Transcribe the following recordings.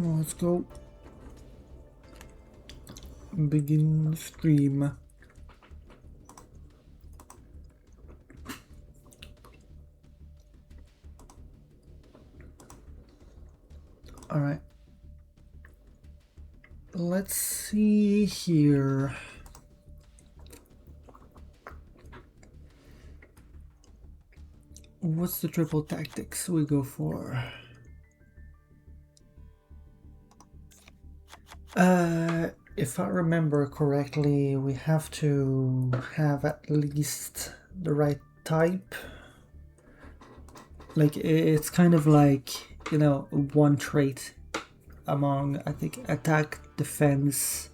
Let's go. Begin stream. All right. Let's see here. What's the triple tactics we go for? If I remember correctly, we have to have at least the right type. Like, it's kind of like, you know, one trait among, I think, attack, defense.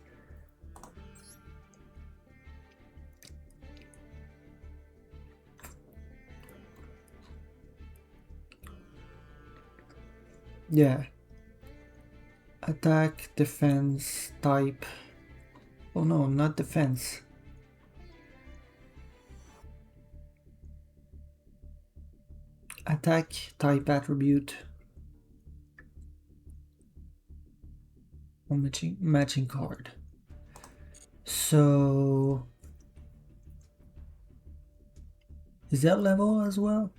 Yeah. Attack, defense, type. Oh no, not defense. Attack, type, attribute. Matching card. So is that level as well?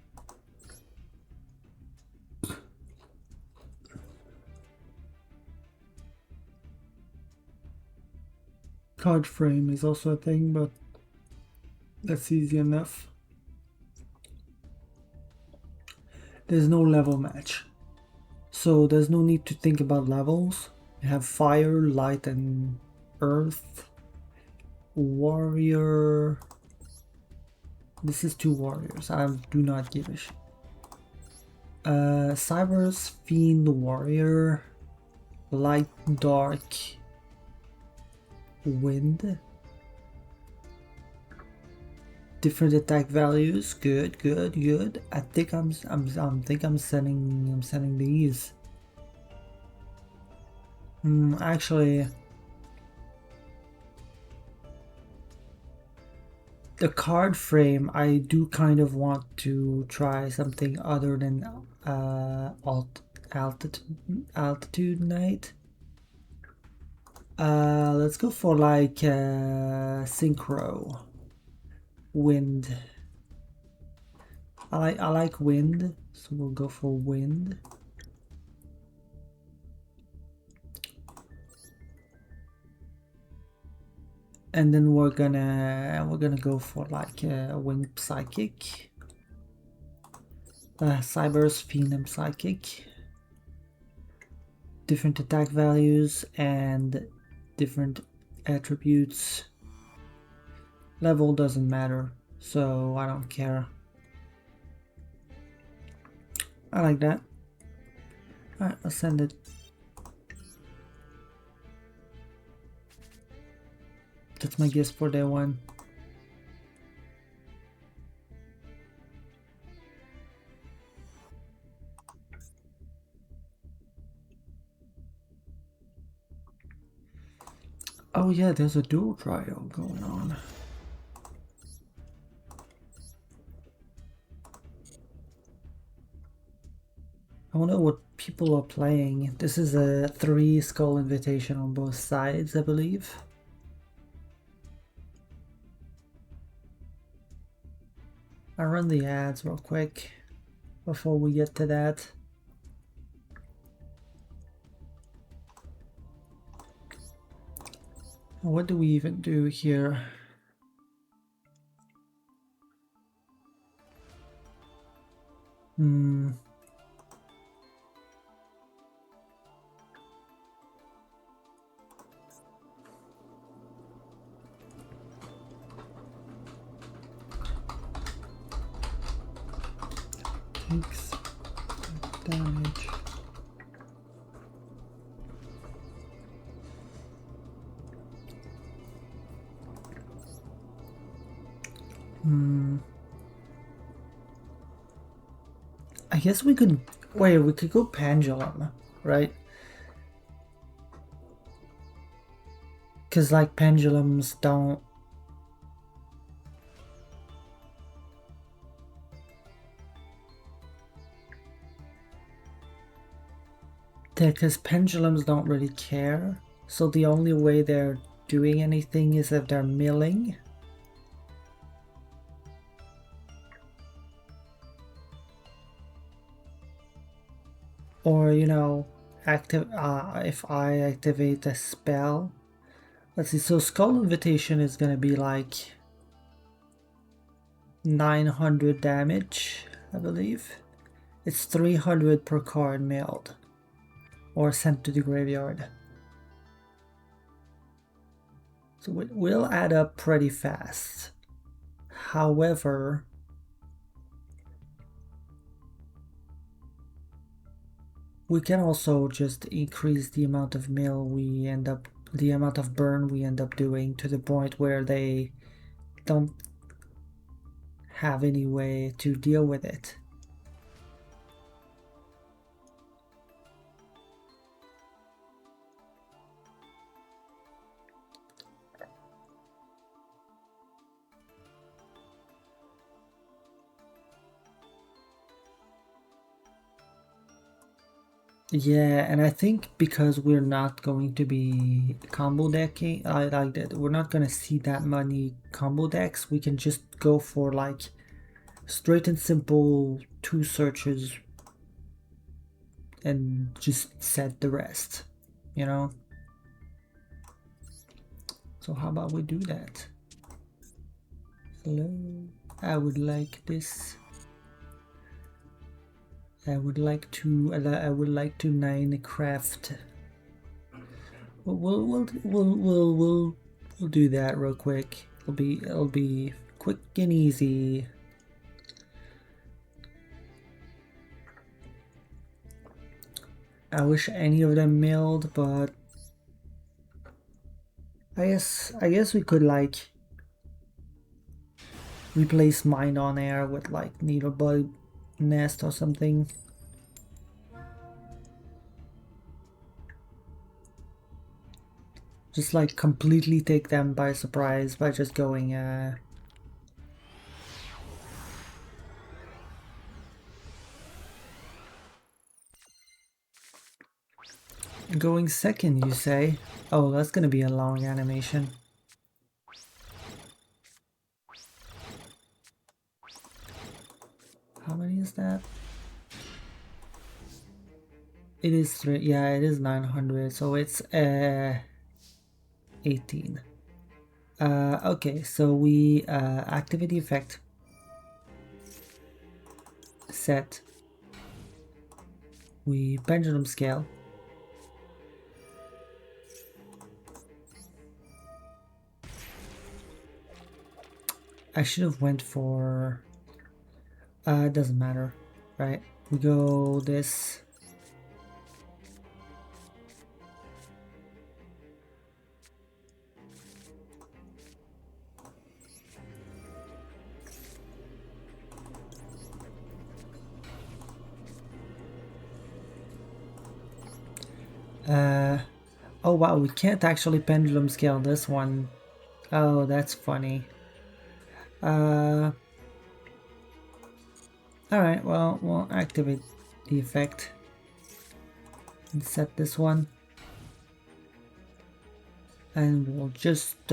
Card frame is also a thing, but that's easy enough. There's no level match, so there's no need to think about levels. You have fire, light, and earth. Warrior. This is 2 warriors. I do not give a shit. Cybers, Fiend, Warrior, Light, Dark, Wind. Different attack values. Good, good, good. I think I'm sending these. Actually, the card frame, I do kind of want to try something other than altitude night. Let's go for like synchro wind. I like wind, so we'll go for wind. And then we're gonna go for like wind psychic. Cybers, Phenom psychic. Different attack values and different attributes. Level doesn't matter, so I don't care. I like that. Alright, I'll send it. That's my guess for day 1. Oh yeah, there's a dual trial going on. I wonder what people are playing. This is a 3 skull invitation on both sides, I believe. I'll run the ads real quick before we get to that. What do we even do here? Takes damage. I guess we could wait. We could go pendulum, right? Because like pendulums don't. Because pendulums don't really care. So the only way they're doing anything is if they're milling. Or, you know, if I activate a spell. Let's see, so Skull Invitation is gonna be like 900 damage, I believe. It's 300 per card milled or sent to the graveyard. So it will add up pretty fast. However, we can also just increase the amount of the amount of burn we end up doing to the point where they don't have any way to deal with it. Yeah, and I think because we're not going to be combo decking, I like that we're not gonna see that many combo decks. We can just go for like straight and simple 2 searches and just set the rest, you know? So how about we do that? Hello, I would like this. I would like to 9 craft. We'll do that real quick. It'll be quick and easy. I wish any of them milled, but I guess we could like replace Mind on Air with like Needlebug Nest or something. Just like completely take them by surprise by just going going second, you say? Oh, that's gonna be a long animation. How many is that? It is 3, yeah, it is 900, so it's 18. Okay, so we activate the effect, set, we pendulum scale, I should have went for it doesn't matter, right? We go this. Oh wow, we can't actually pendulum scale this one. Oh, that's funny. Alright, well, we'll activate the effect and set this one. And we'll just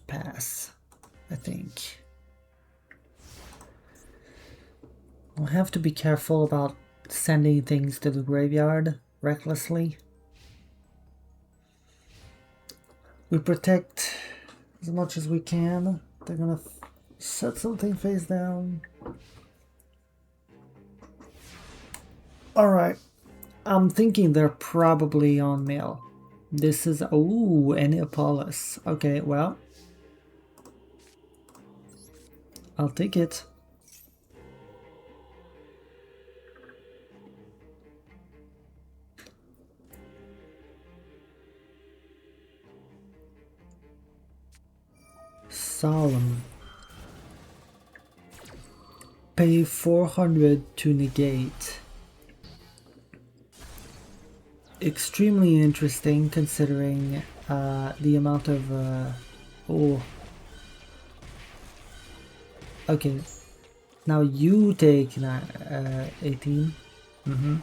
pass, I think. We'll have to be careful about sending things to the graveyard recklessly. We protect as much as we can. They're gonna set something face down. Alright, I'm thinking they're probably on mill. This is, ooh, Enneapolis. Okay, well, I'll take it. Solemn. Pay 400 to negate. Extremely interesting considering the amount of oh, okay, Now you take 18. Mm-hmm. Mm-hmm.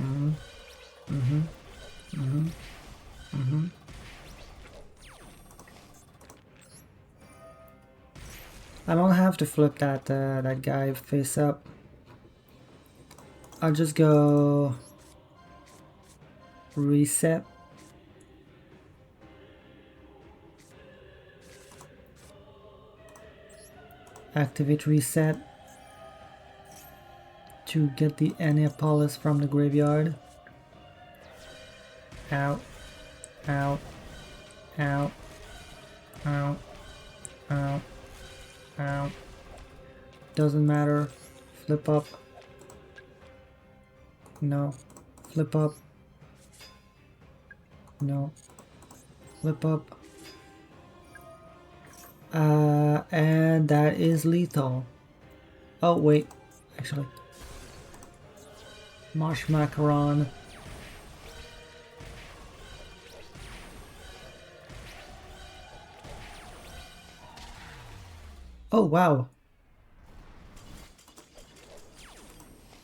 Mm-hmm. Mm-hmm. Mm-hmm. Mm-hmm. I don't have to flip that guy face up. I'll just go reset. Activate reset to get the Annapolis from the graveyard. Out, out, out, out, out, out. Doesn't matter. Flip up. No. Flip up. No. Flip up. And that is lethal. Oh, wait. Actually. Marsh Macaron. Oh, wow.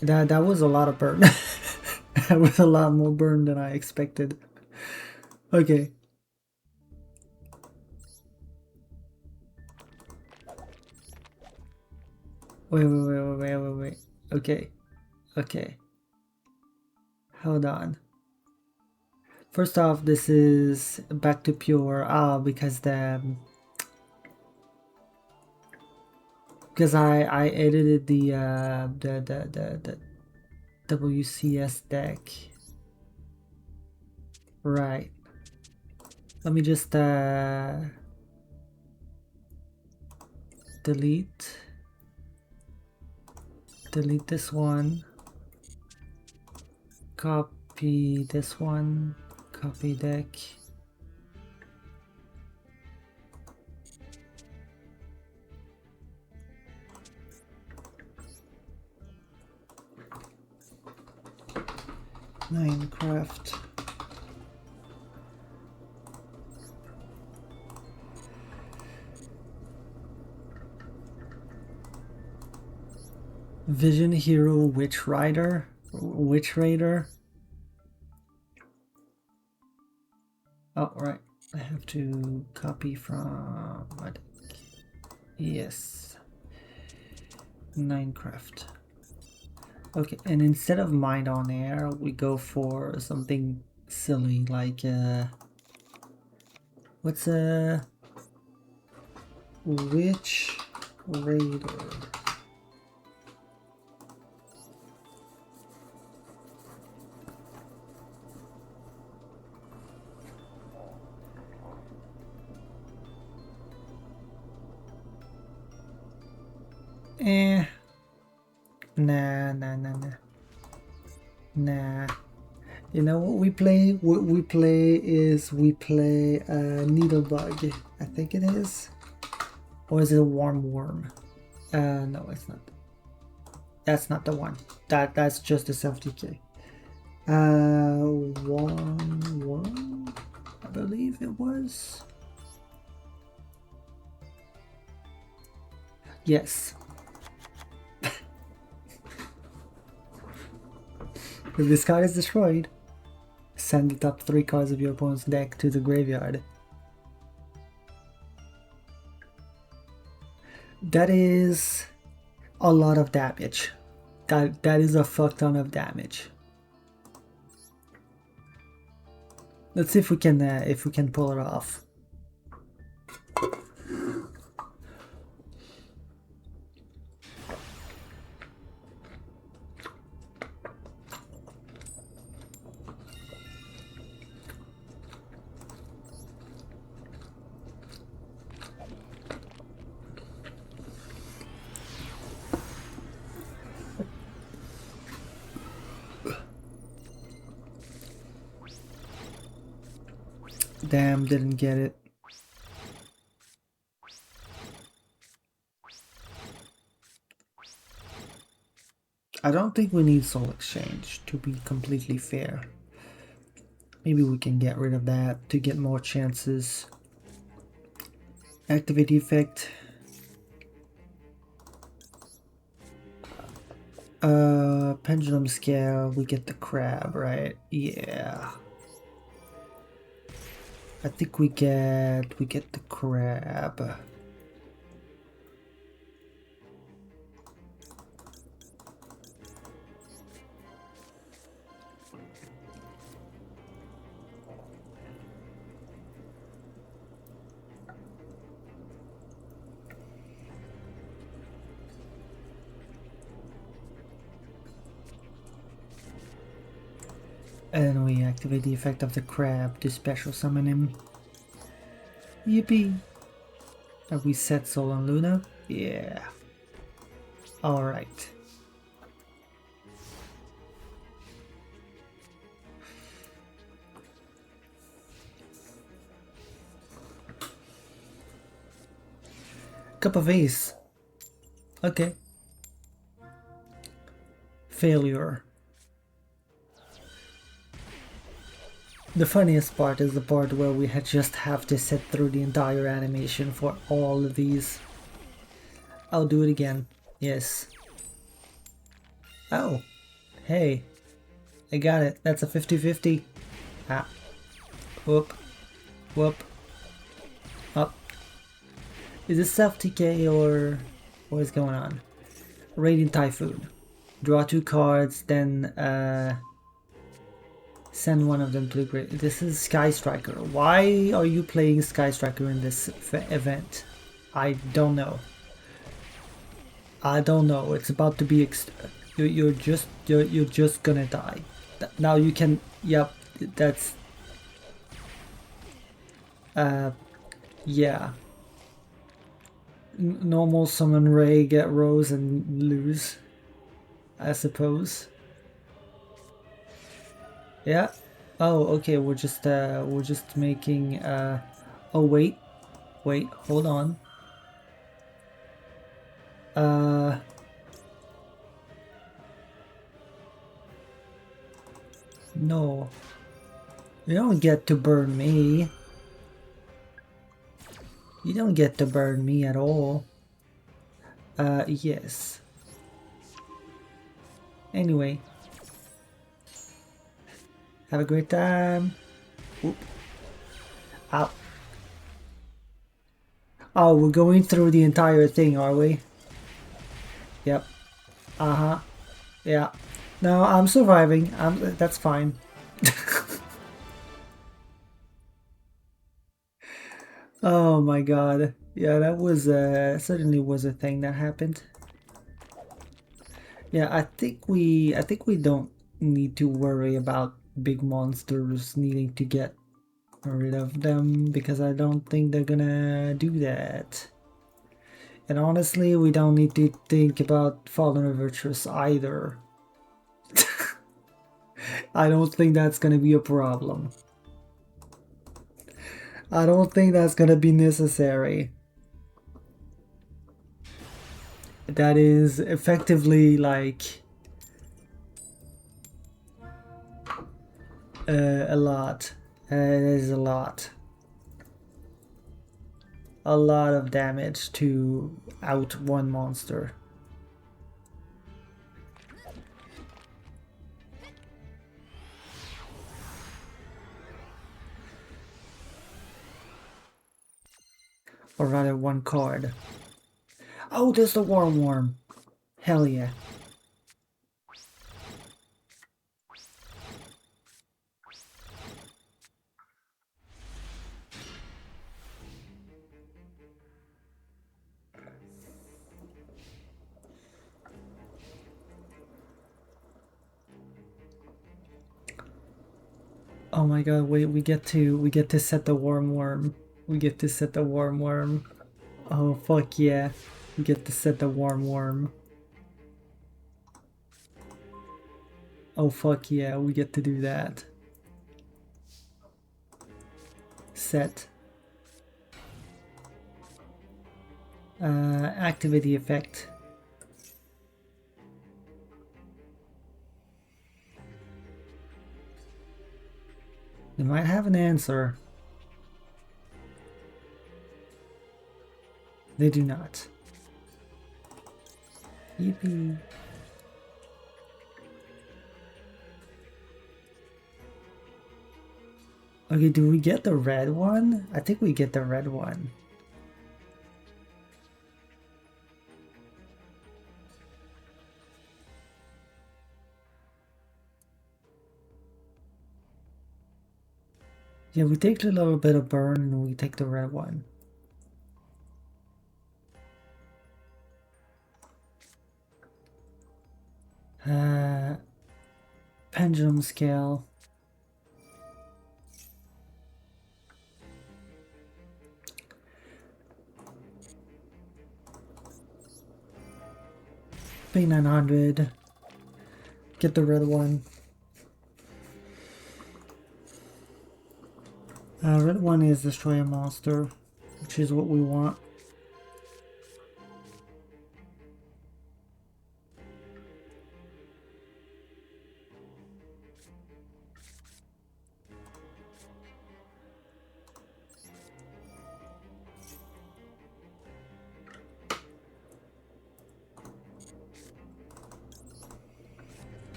That was a lot of burn. That was a lot more burn than I expected. Okay. Wait. Okay. Okay. Hold on. First off, this is back to pure because I edited the WCS deck. Right. Let me just delete this one. Copy this one. Copy deck. Minecraft. Vision Hero Witch Rider. Witch Raider. Oh, right. I have to copy from my deck. Yes. Minecraft. Okay, and instead of Mind on Air, we go for something silly like what's a Witch Raider? Nah. You know what we play? What we play is Needlebug. I think it is. Or is it a Warm Worm? No, it's not. That's not the one. That's just a self-decay. Warm Worm? I believe it was. Yes. If this card is destroyed, send the top 3 cards of your opponent's deck to the graveyard. That is a lot of damage. That is a fuck ton of damage. Let's see if we can pull it off. Damn, didn't get it. I don't think we need Soul Exchange, to be completely fair. Maybe we can get rid of that to get more chances. Activate effect. Pendulum scale, we get the crab, right? Yeah. I think we get the crab. And we activate the effect of the crab to special summon him. Yippee! Have we set Sol and Luna? Yeah. Alright. Cup of Ace. Okay. Failure. The funniest part is the part where we had just have to sit through the entire animation for all of these. I'll do it again. Yes. Oh. Hey. I got it. That's a 50-50. Ah. Whoop. Whoop. Up. Is this self-TK or what is going on? Radiant Typhoon. Draw 2 cards, then send one of them to the grid. This is Sky Striker. Why are you playing Sky Striker in this event? I don't know. I don't know. It's about to be. You're just gonna die. Now you can. Yep. That's. Yeah. Normal summon Ray, get Rose, and lose. I suppose. Yeah. Oh, okay. We're just making. Oh wait, hold on. No. You don't get to burn me. You don't get to burn me at all. Yes. Anyway. Have a great time. Oop. Ow. Oh, we're going through the entire thing, are we? Yep. Uh-huh. Yeah. No, I'm surviving. That's fine. Oh my god. Yeah, that was certainly was a thing that happened. Yeah, I think we don't need to worry about big monsters needing to get rid of them because I don't think they're gonna do that. And honestly, we don't need to think about Fallen Virtuous either. I don't think that's gonna be a problem. I don't think that's gonna be necessary. That is effectively like a lot. That is a lot. A lot of damage to out one monster. Or rather one card. Oh, there's the Worm. Hell yeah. Oh my god, wait, we get to set the Worm. We get to set the Worm. Oh fuck yeah. We get to set the Worm. Oh fuck yeah, we get to do that. Set. Activate the effect. They might have an answer. They do not. Yippee. Okay, do we get the red one? I think we get the red one. Yeah, we take a little bit of burn and we take the red one. Pendulum scale. Pay 900. Get the red one. Red one is destroy a monster, which is what we want.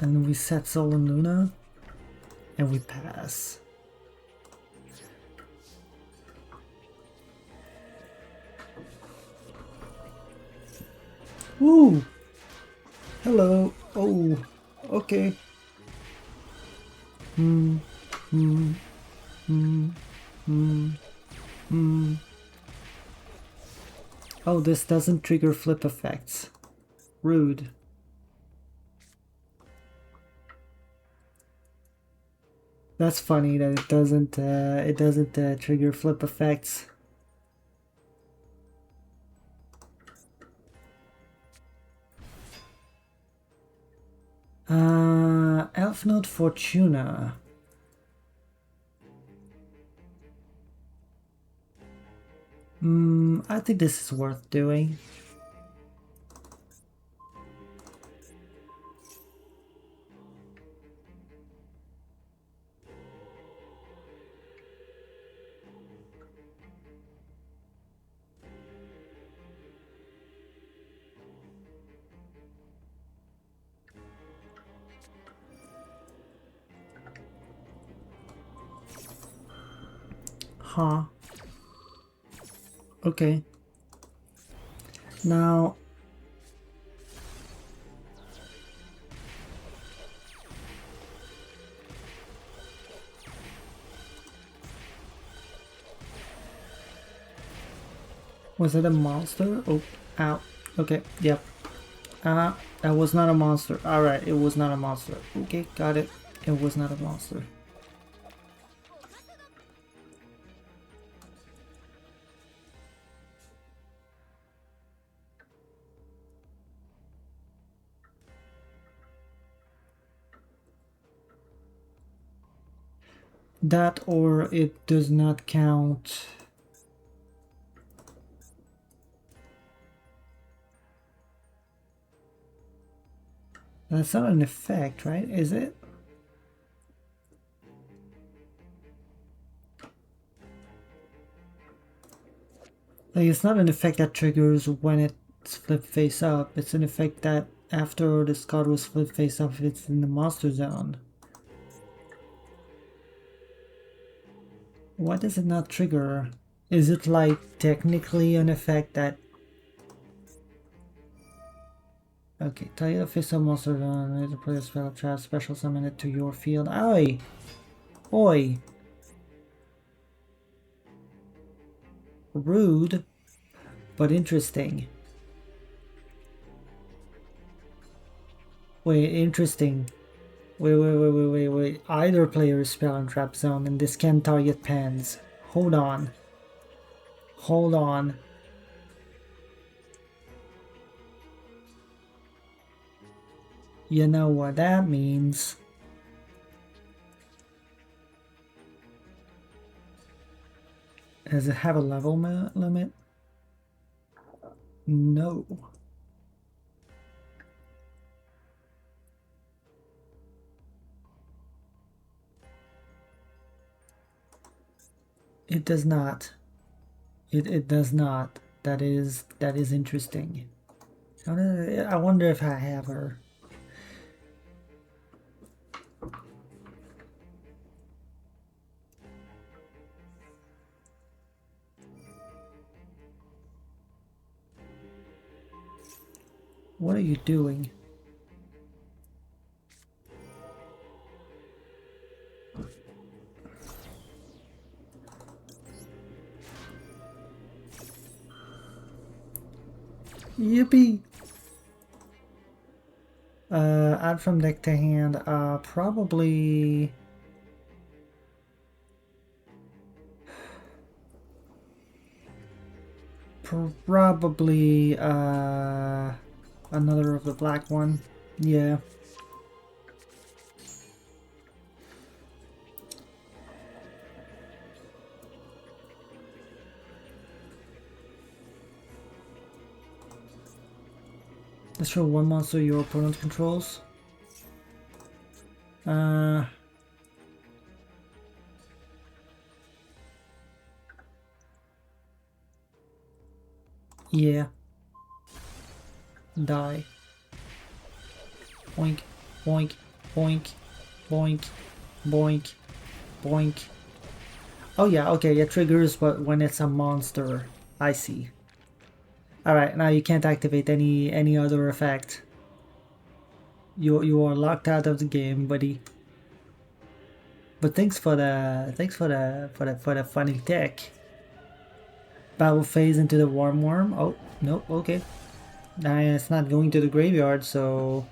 And we set Sol and Luna, and we pass. Woo! Hello. Oh, okay. Oh, this doesn't trigger flip effects. Rude. That's funny that it doesn't trigger flip effects. Elf Note Fortuna. I think this is worth doing. Huh. Okay. Now... Was it a monster? Oh, ow. Okay, yep. That was not a monster. Alright, it was not a monster. Okay, got it. It was not a monster. That or it does not count. That's not an effect, right? Is it? Like, it's not an effect that triggers when it's flipped face up. It's an effect that after this card was flipped face up, it's in the monster zone. Why does it not trigger? Is it like technically an effect that... Okay, tell you to face up monster zone, need to play a spell trap, special summon it to your field. Oi! Oi! Rude, but interesting. Wait, interesting. Wait. Either player is spell and trap zone, and this can target pens. Hold on. Hold on. You know what that means. Does it have a level limit? No. It does not. It does not. That is interesting. I wonder if I have her. What are you doing? Yippee! Add from deck to hand. Probably. Probably another of the black one. Yeah. Let's show one monster your opponent controls. Yeah. Die. Boink, boink, boink, boink, boink, boink. Oh yeah, okay, it triggers but when it's a monster. I see. Alright, now you can't activate any other effect. You are locked out of the game, buddy. But thanks for the funny tech. Battle phase into the warm worm. Oh, nope, okay. It's not going to the graveyard, so...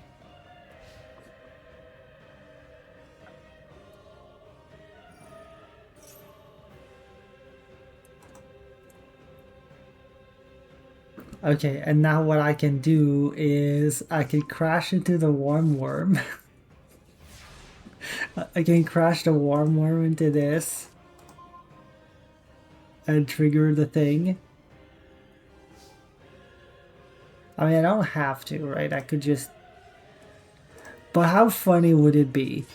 Okay, and now what I can do is I can crash into the warm worm. I can crash the warm worm into this and trigger the thing. I mean, I don't have to, right? I could just... But how funny would it be,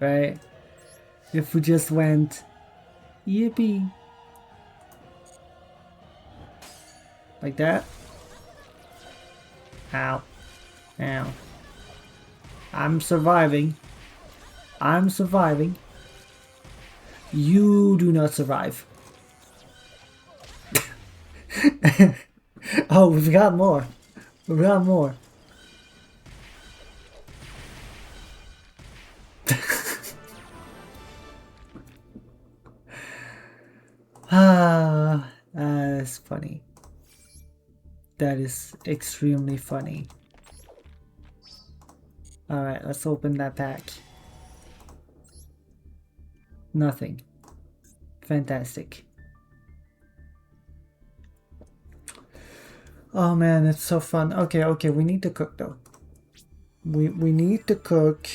right? If we just went, yippee. Like that. Ow. Ow. I'm surviving. I'm surviving. You do not survive. Oh, we've got more. We've got more. That's funny. That is extremely funny. Alright, let's open that pack. Nothing. Fantastic. Oh man, it's so fun. Okay, okay, we need to cook though. We need to cook.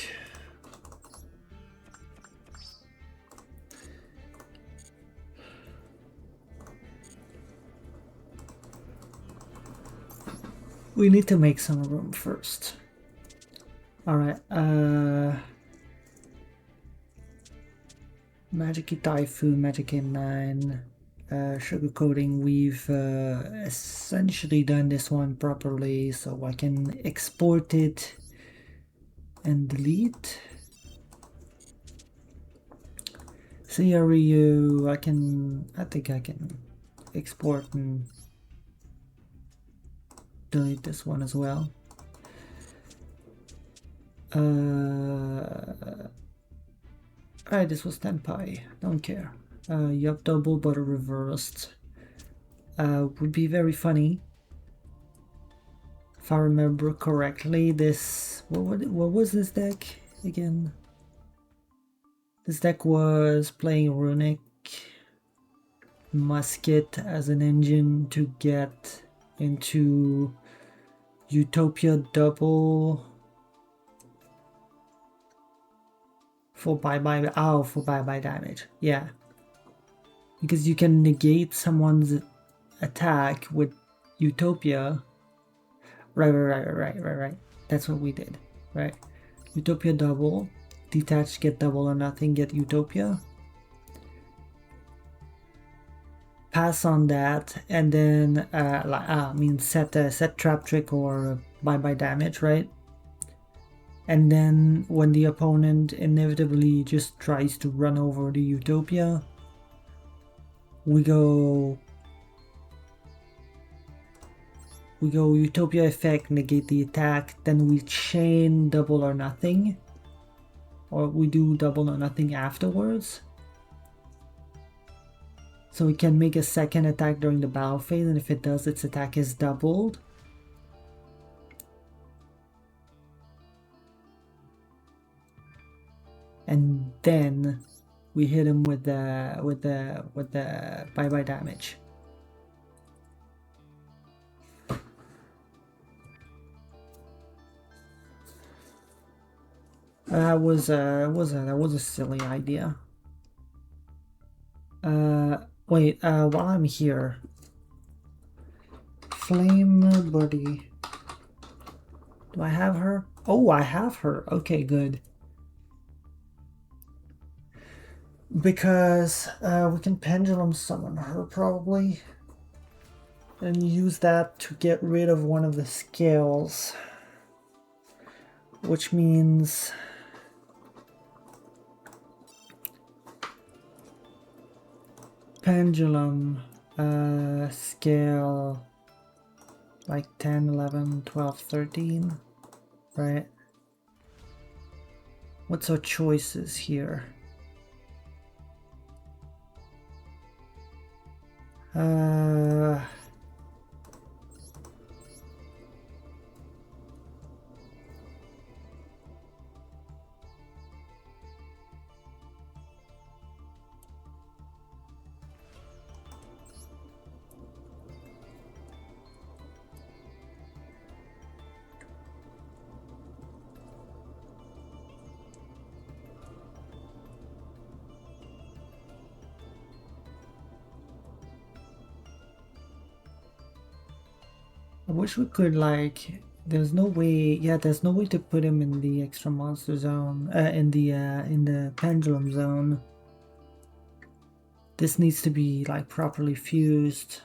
We need to make some room first. Alright, Magic Typhoon, Magic 9, sugarcoating. We've essentially done this one properly, so I can export it and delete. CRU, I think I can export and delete this one as well. Alright, this was Tenpai, don't care. Yup, double but reversed. Would be very funny. If I remember correctly, this... What was this deck again? This deck was playing Runic Musket as an engine to get into Utopia double for bye-bye. Oh, for bye-bye damage. Yeah. Because you can negate someone's attack with Utopia. Right. That's what we did, right? Utopia double, detach, get double or nothing, get Utopia. Pass on that, and then set trap trick or bye damage, right? And then when the opponent inevitably just tries to run over the Utopia, we go we go Utopia effect, negate the attack, then we chain double or nothing, or we do double or nothing afterwards. So it can make a second attack during the battle phase, and if it does, its attack is doubled. And then we hit him with the bye-bye damage. That was a silly idea. Wait, while I'm here, Flame Buddy. Do I have her? Oh, I have her. Okay, good. Because we can pendulum summon her probably, and use that to get rid of one of the scales, which means pendulum scale like 10, 11, 12, 13, right? What's our choices here? I wish we could like. There's no way. Yeah, there's no way to put him in the extra monster zone. In the pendulum zone. This needs to be like properly fused.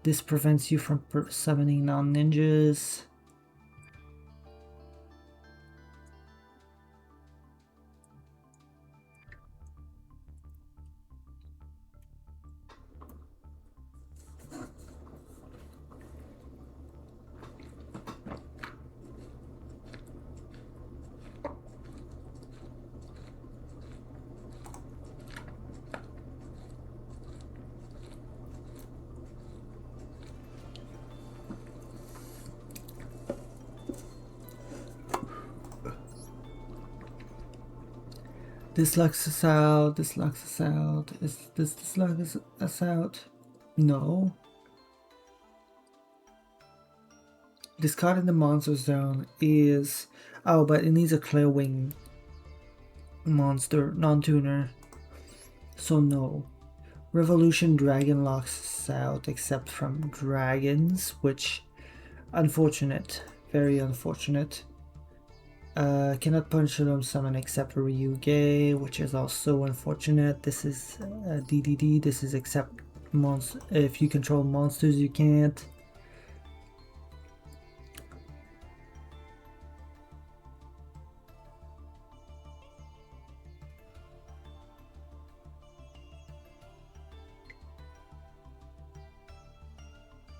This prevents you from summoning non-ninjas. This locks us out, this locks us out. Is this locks us out? No. Discarding the monster zone is... Oh, but it needs a clear wing monster, non-tuner. So no. Revolution Dragon locks us out except from dragons, which... Unfortunate. Very unfortunate. Cannot pendulum summon except Ryuge, which is also unfortunate. This is DDD. This is except if you control monsters, you can't.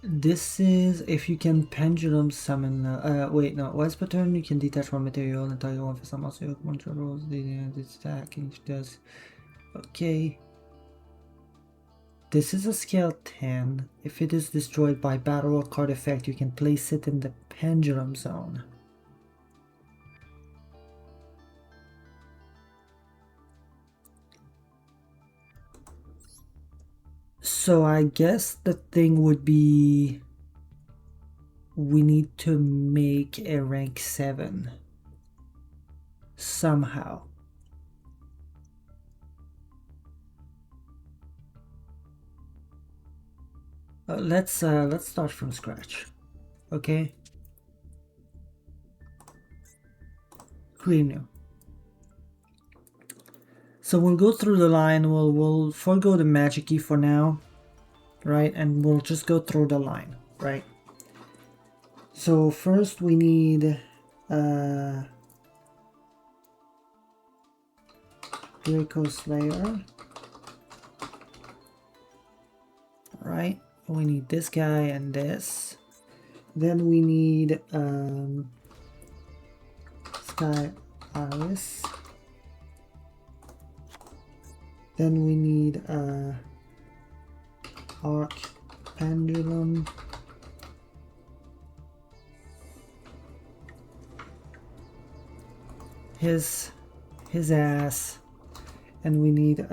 This is if you can pendulum summon. Wait, no. Once per turn, you can detach one material and target one for some monster. Your control rolls the attack, and if it does. Okay. This is a scale 10. If it is destroyed by battle or card effect, you can place it in the pendulum zone. So I guess the thing would be we need to make a rank 7 somehow. Let's start from scratch. Okay. Create new. So we'll go through the line. We'll forego the magic key for now, right? And we'll just go through the line, right? So first we need Draco Slayer, right? We need this guy and this. Then we need Sky Iris. Then we need Arc Pendulum. His ass. And we need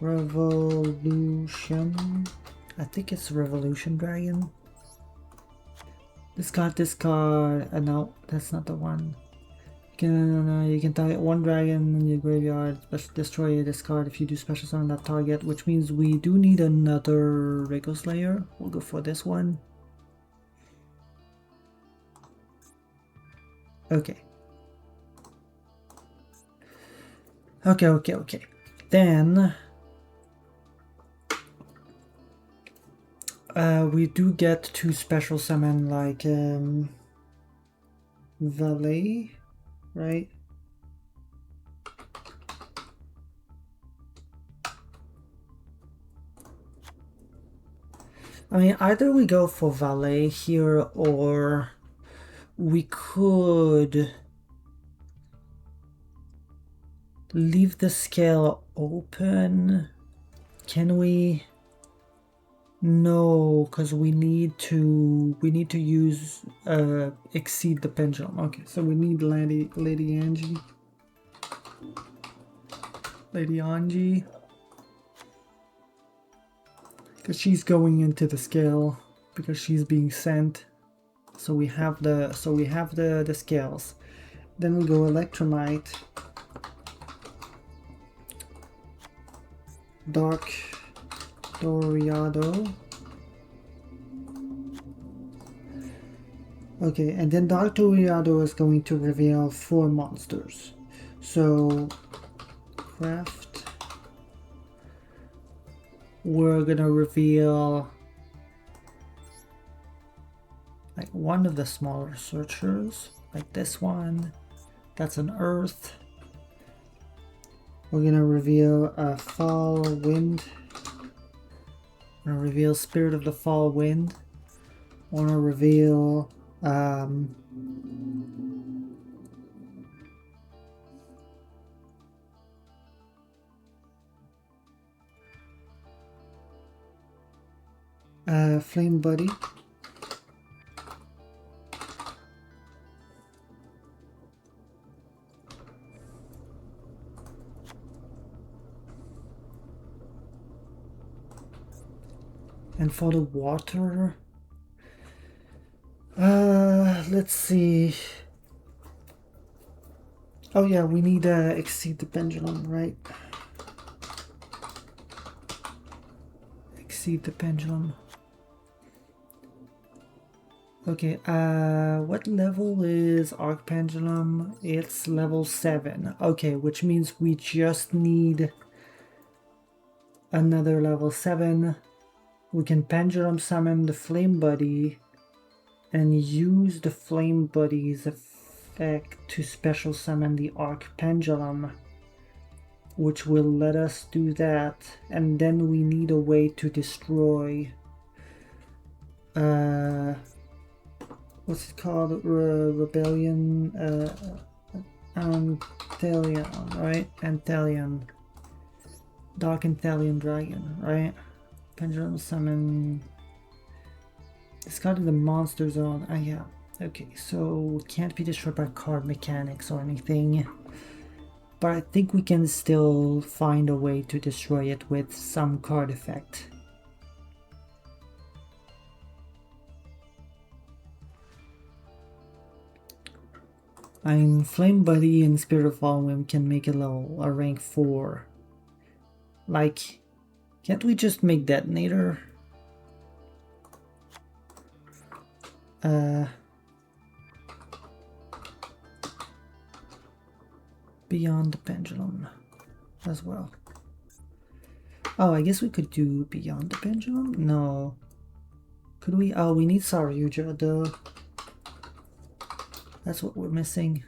Revolution. I think it's Revolution Dragon. Discard. No, that's not the one. You can target one dragon in your graveyard, destroy this card if you do special summon that target, which means we do need another Reiko Slayer. We'll go for this one. Okay. Okay. Then we do get to special summon like Valet, right? I mean, either we go for Valet here, or we could leave the scale open. Can we? No, because we need to use exceed the pendulum. Okay, so we need Lady Angie. Lady Angie. Because she's going into the scale because she's being sent. So we have the scales. Then we go Electromite. Dark Doriado. Okay, and then Dark Doriado is going to reveal 4 monsters. So craft. We're gonna reveal like one of the smaller searchers, like this one. That's an earth. We're gonna reveal a fall wind. We're gonna reveal Spirit of the Fall Wind. We're gonna reveal Flame Buddy. And for the water, let's see. Oh yeah, we need to exceed the pendulum, right? Exceed the pendulum. Okay, what level is Arc Pendulum? It's level 7. Okay, which means we just need another level 7. We can Pendulum summon the Flame Buddy and use the Flame Buddy's effect to special summon the Arc Pendulum, which will let us do that. And then we need a way to destroy what's it called? Rebellion, Anthelion, right? Anthelion. Dark Anthelion Dragon, right? Pendulum summon. Discarded the monster zone. Ah, yeah. Okay, so can't be destroyed by card mechanics or anything. But I think we can still find a way to destroy it with some card effect. I mean, Flame Buddy and Spirit of Fall Wind can make a rank 4. Like, can't we just make Detonator? Beyond the Pendulum as well. Oh, I guess we could do Beyond the Pendulum? No. Could we? Oh, we need Saryuja though. That's what we're missing.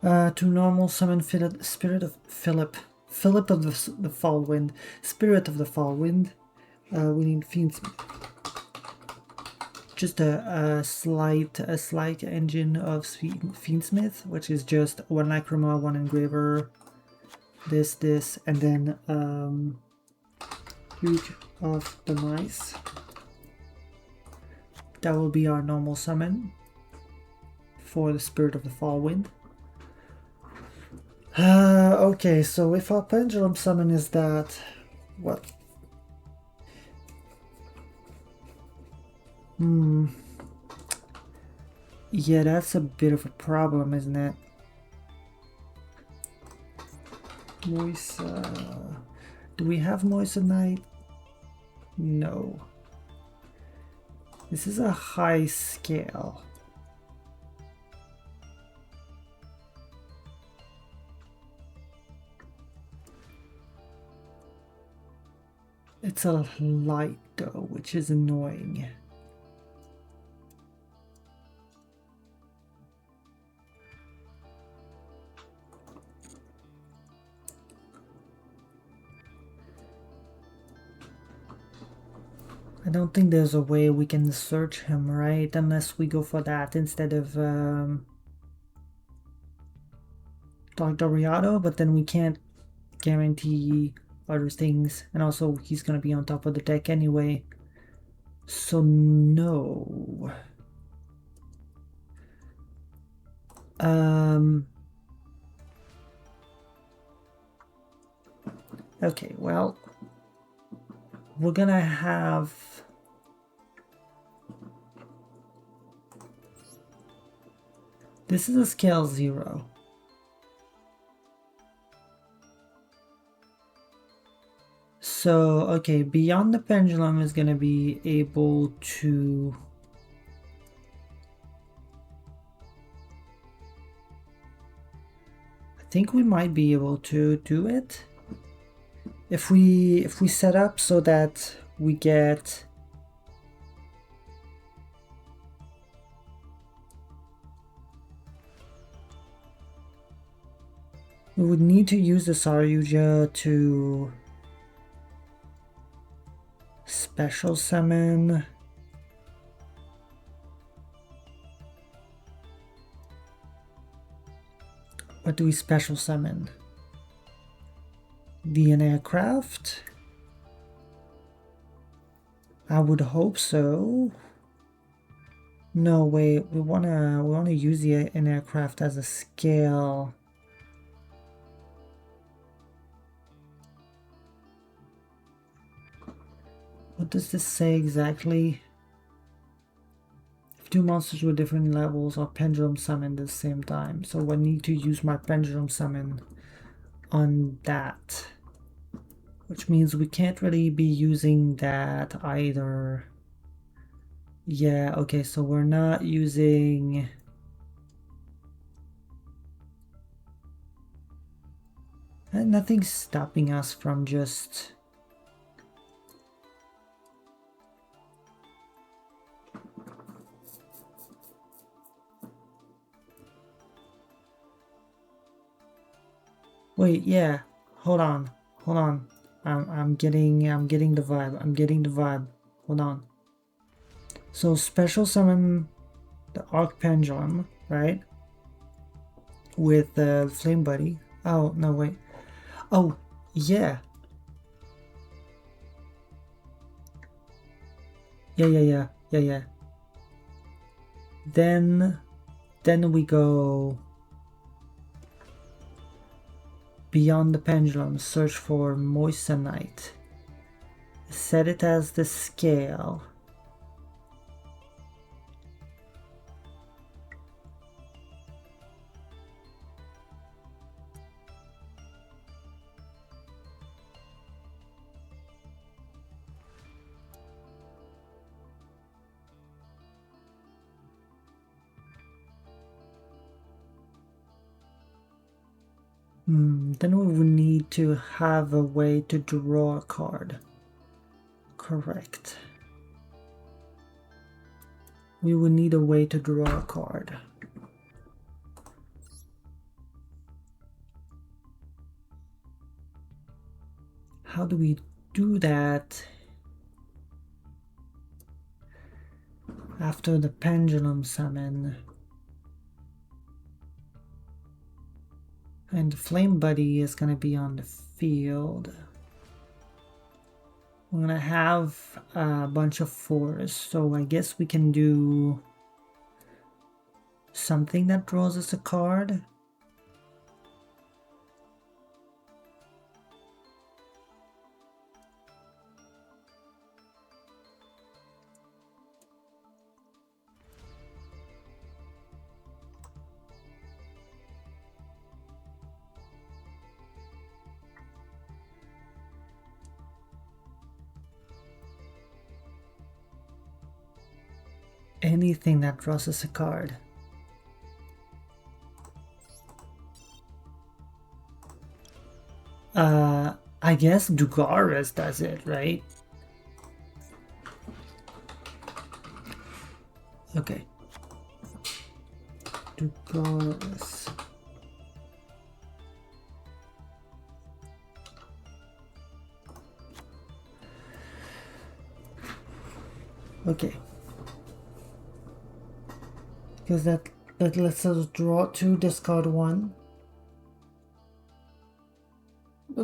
To normal summon Spirit of Philip. Philip of the Fall Wind. Spirit of the Fall Wind. We need Fiends. Just a slight engine of Fiendsmith, which is just one Lacrima, one Engraver, this, and then Huge of the Mice. That will be our normal summon for the Spirit of the Fall Wind. Okay, so if our Pendulum summon is that, what? Yeah, that's a bit of a problem, isn't it? Moisa. Do we have Moissanite? No. This is a high scale. It's a light though, which is annoying. I don't think there's a way we can search him, right? Unless we go for that instead of Dr. Riado, but then we can't guarantee other things. And also, he's gonna be on top of the deck anyway. So, no. Okay, well, we're gonna have... This is a scale 0. So, okay, Beyond the Pendulum is gonna be able to... I think we might be able to do it. If we set up so that we get... We would need to use the Saryuja to special summon. What do we special summon? The aircraft? I would hope so. No, wait, we wanna use the aircraft as a scale. What does this say exactly? If two monsters with different levels are pendulum summoned at the same time. So I need to use my pendulum summon on that. Which means we can't really be using that either. Yeah, okay, so we're not using... And nothing's stopping us from just... Wait, yeah. Hold on. I'm getting the vibe. Hold on. So special summon the Arc Pendulum, right? With the Flame Buddy. Oh, no, wait. Oh, yeah. Yeah. Then we go Beyond the Pendulum, search for Moissanite. Set it as the scale. Then we would need to have a way to draw a card. Correct. We would need a way to draw a card. how do we do that? After the pendulum summon. And Flame Buddy is gonna be on the field. We're gonna have a bunch of 4s, so I guess we can do something that draws us a card. Anything that draws us a card. I guess Dugaris does it, right? Okay. Dugaris. Okay. Because that lets us draw 2, discard 1.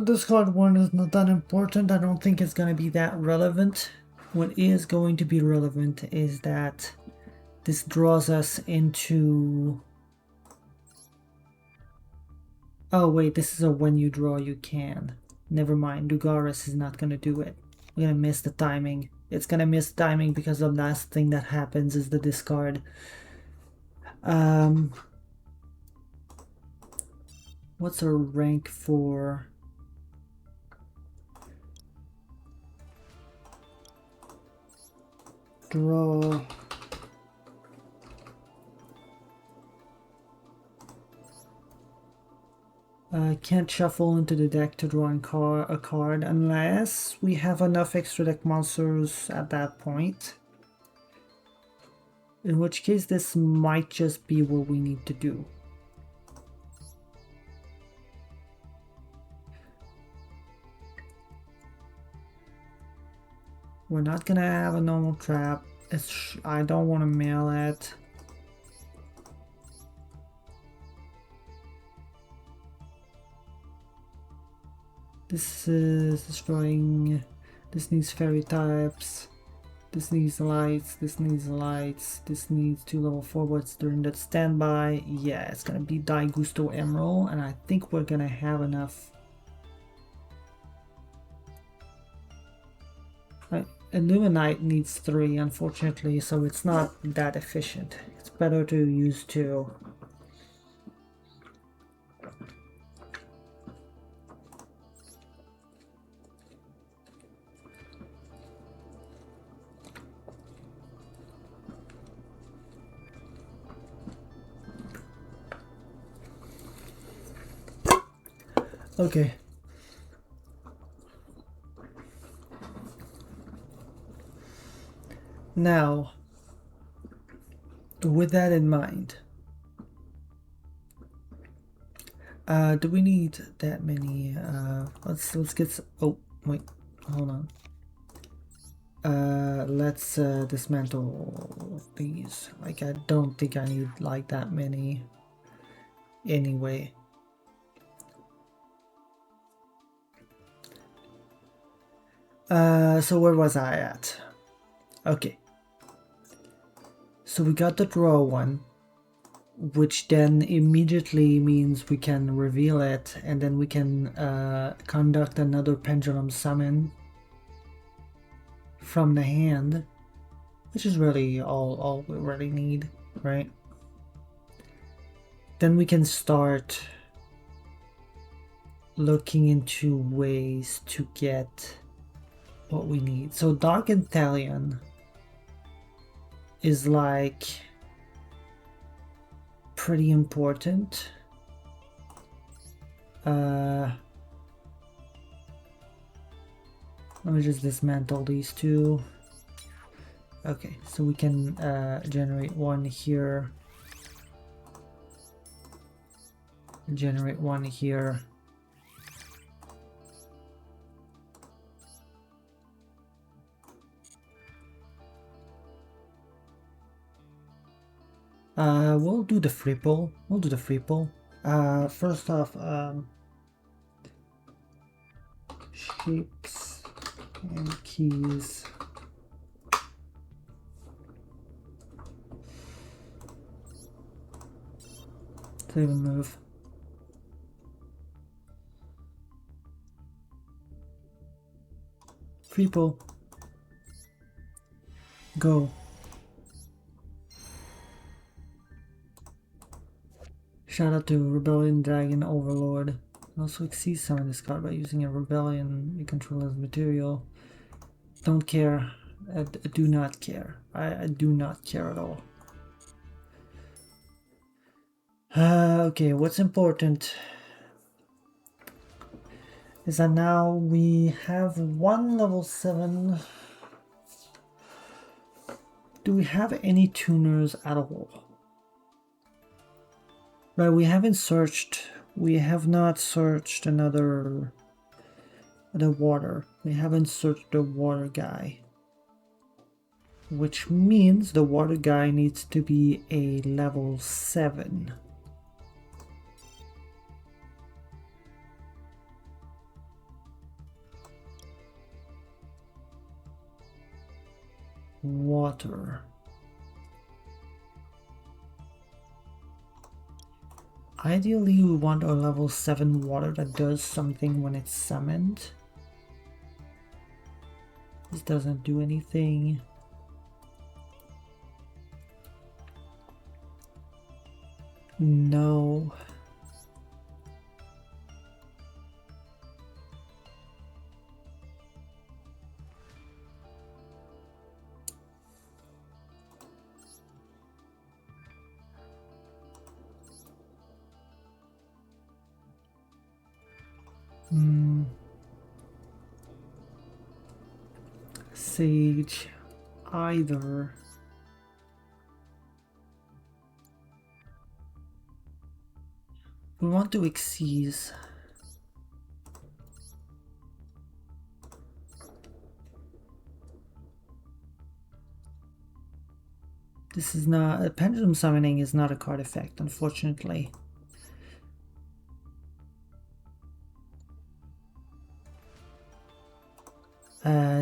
Discard 1 is not that important. I don't think it's going to be that relevant. What is going to be relevant is that this draws us into... Oh wait, this is a when you draw you can. Never mind, Dugaris is not going to do it. We're going to miss the timing. It's going to miss timing because the last thing that happens is the discard. What's our rank for... Draw. Can't shuffle into the deck to draw a card unless we have enough extra deck monsters at that point. In which case this might just be what we need to do. We're not gonna have a normal trap. I don't want to mail it. This is destroying. This needs fairy types. This needs lights. This needs lights. This needs 2 level forwards during that standby. Yeah, it's gonna be Daigusto Emerald, and I think we're gonna have enough. Illuminite needs 3, unfortunately, so it's not that efficient. It's better to use 2. Okay. Now, with that in mind, do we need that many? Let's get. Oh wait, hold on. Let's dismantle these. Like, I don't think I need like that many. Anyway. So where was I at? Okay. So we got the draw one, which then immediately means we can reveal it, and then we can conduct another pendulum summon from the hand, which is really all we really need, right? Then we can start looking into ways to get what we need. So Dark Intellion is like pretty important. Let me just dismantle these 2. Okay, so we can generate 1 here, generate 1 here, We'll do the free pull. We'll do the free pull. First off, shapes and keys. Save and move. Free pull. Go. Shout out to Rebellion Dragon Overlord. Also exceed summon this card by using a Rebellion you control as material. Don't care. I do not care. I do not care at all. Okay, what's important is that now we have one level 7. Do we have any tuners at all? Right, we haven't searched. We have not searched the water. We haven't searched the water guy. Which means the water guy needs to be a level 7. Water. Ideally, we want a level 7 water that does something when it's summoned. This doesn't do anything. No. Sage, either. We want to Xyz. This is not, pendulum summoning is not a card effect, unfortunately.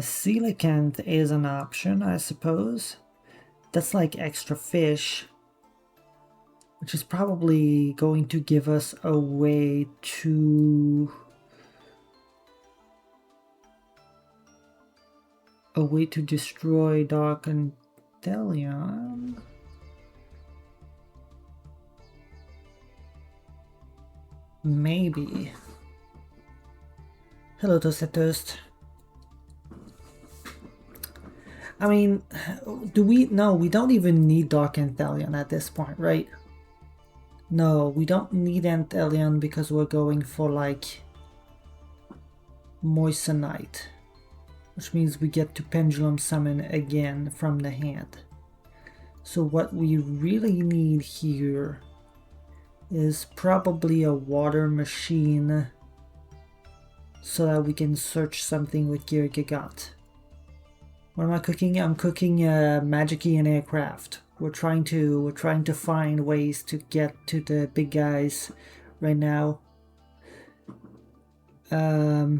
Coelacanth is an option, I suppose. That's like extra fish, which is probably going to give us a way to destroy Dark Anthellion. Maybe. Hello, Toasted Toast. I mean, do we? No, we don't even need Dark Anthellion at this point, right? No, we don't need Anthellion because we're going for like Moissanite, which means we get to Pendulum Summon again from the hand. So what we really need here is probably a water machine so that we can search something with Gear Gigant. What am I cooking? I'm cooking Magic-y Aircraft. We're trying to find ways to get to the big guys right now. So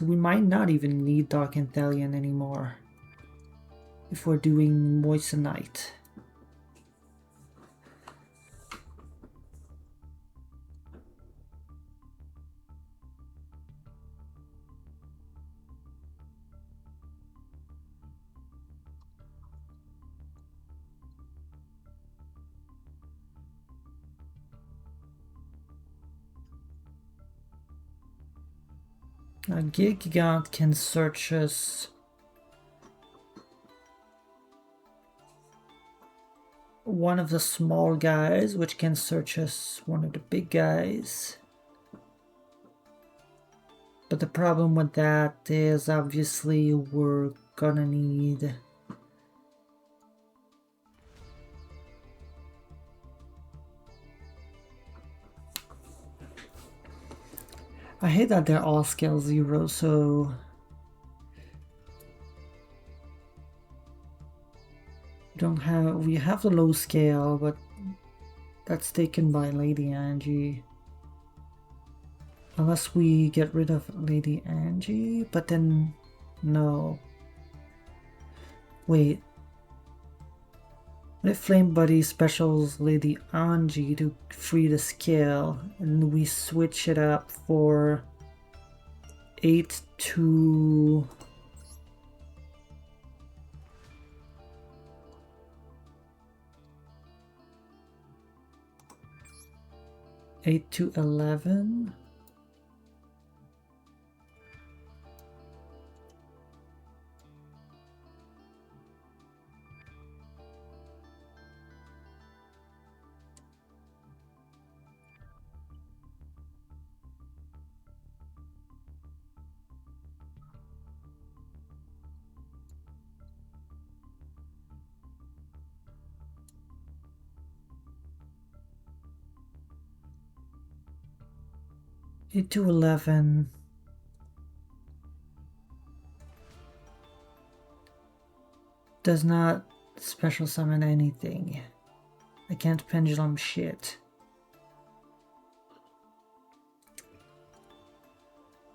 we might not even need Dark Anthellion anymore if we're doing Moissanite. Gear Gigant can search us one of the small guys, which can search us one of the big guys. But the problem with that is obviously we're gonna need I hate that they're all scale 0, so we have the low scale, but that's taken by Lady Angie. Unless we get rid of Lady Angie, but then no. Wait. What if Flame Buddy specials Lady Angie to free the scale and we switch it up for 8 to 11? Eight to 11. Does not special summon anything. I can't pendulum shit.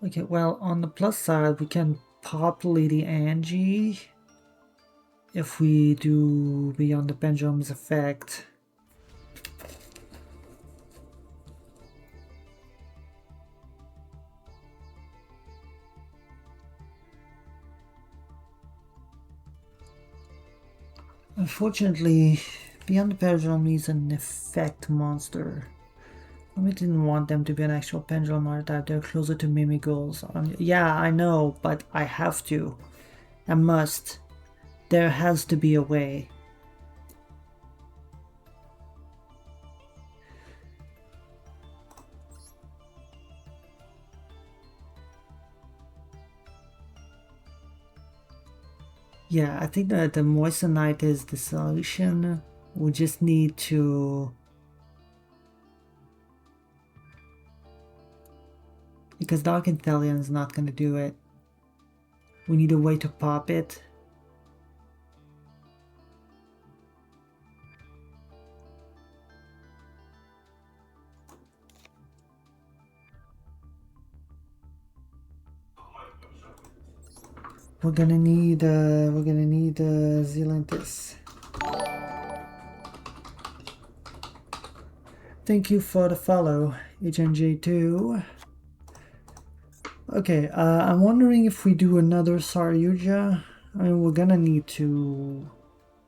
Okay, well, on the plus side, we can pop Lady Angie if we do Beyond the Pendulum's effect. Unfortunately, Beyond the Pendulum needs an effect monster. We didn't want them to be an actual pendulum archetype. They're closer to Mimigols. Yeah, I know, but I have to. I must. There has to be a way. Yeah, I think that the Moissanite is the solution. We just need to... Because Dark Intellion is not going to do it. We need a way to pop it. We're gonna need Zealantis. Thank you for the follow, HNJ2. Okay, I'm wondering if we do another Saryuja. I mean, we're gonna need to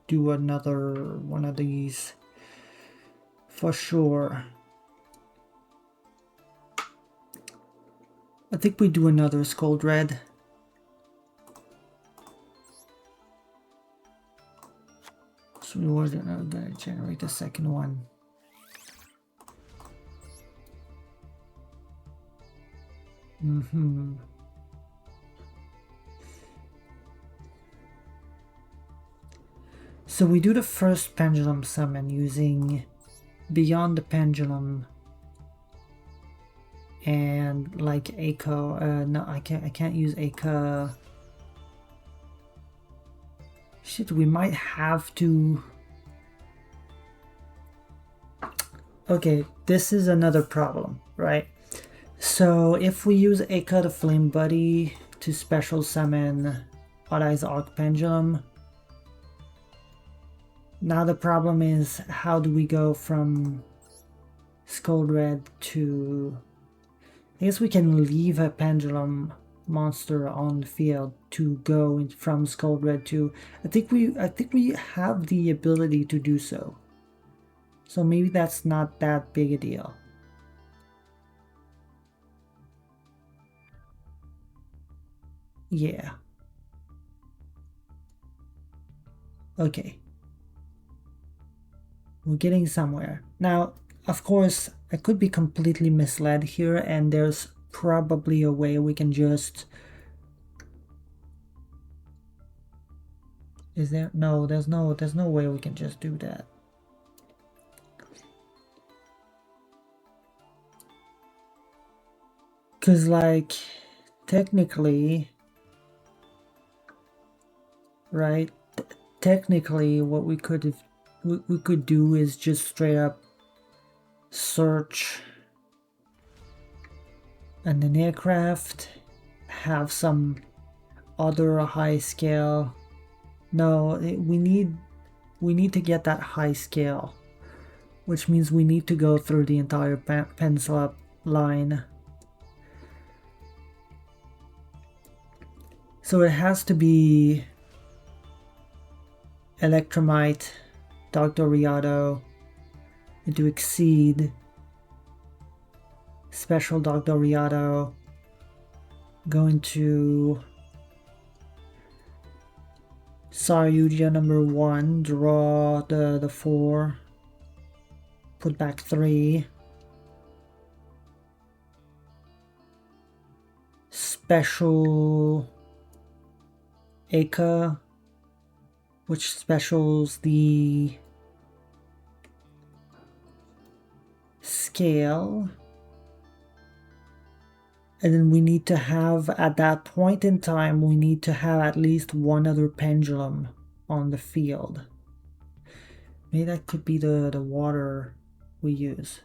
do another one of these for sure. I think we do another Skull Dread. So we're gonna generate the second one. So we do the first pendulum summon using Beyond the Pendulum and like Aka. No, I can't use Aka. Shit, we might have to. Okay, this is another problem, right? So if we use Aka the Flame Buddy to special summon Odd Eyes Arc Pendulum, now the problem is how do we go from Skull Red to... I guess we can leave a pendulum monster on the field to go from Skull Red to... I think we have the ability to do so. So maybe that's not that big a deal. Yeah. Okay. We're getting somewhere. Now, of course, I could be completely misled here, and there's probably a way we can just... Is there? No, there's no way we can just do that. Cause like, technically, right? technically what we could do is just straight up search and an aircraft, have some other high scale. No, we need to get that high scale, which means we need to go through the entire pencil up line. So it has to be Electromite, Dr. Riado, into Exceed, Special Dr. Riado, going to Saryuja number 1, draw the 4, put back 3, special Eka, which specials the scale, and then we need to have, at that point in time, we need to have at least one other pendulum on the field. Maybe that could be the water we use.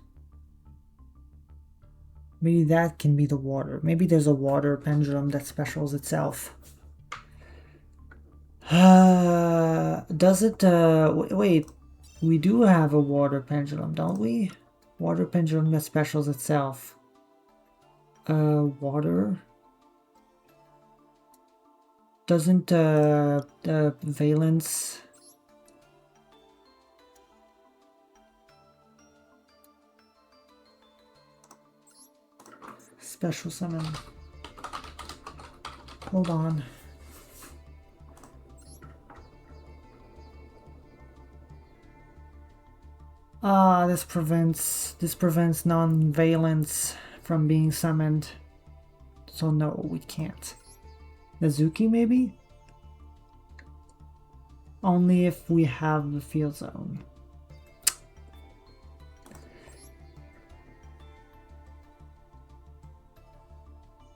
Maybe that can be the water. Maybe there's a water pendulum that specials itself. Does it, wait, we do have a water pendulum, don't we? Water pendulum that specials itself. Water? Doesn't, the valence... Special summon. Hold on. Ah, this prevents non-valence from being summoned. So no, we can't. Nazuki maybe? Only if we have the field zone.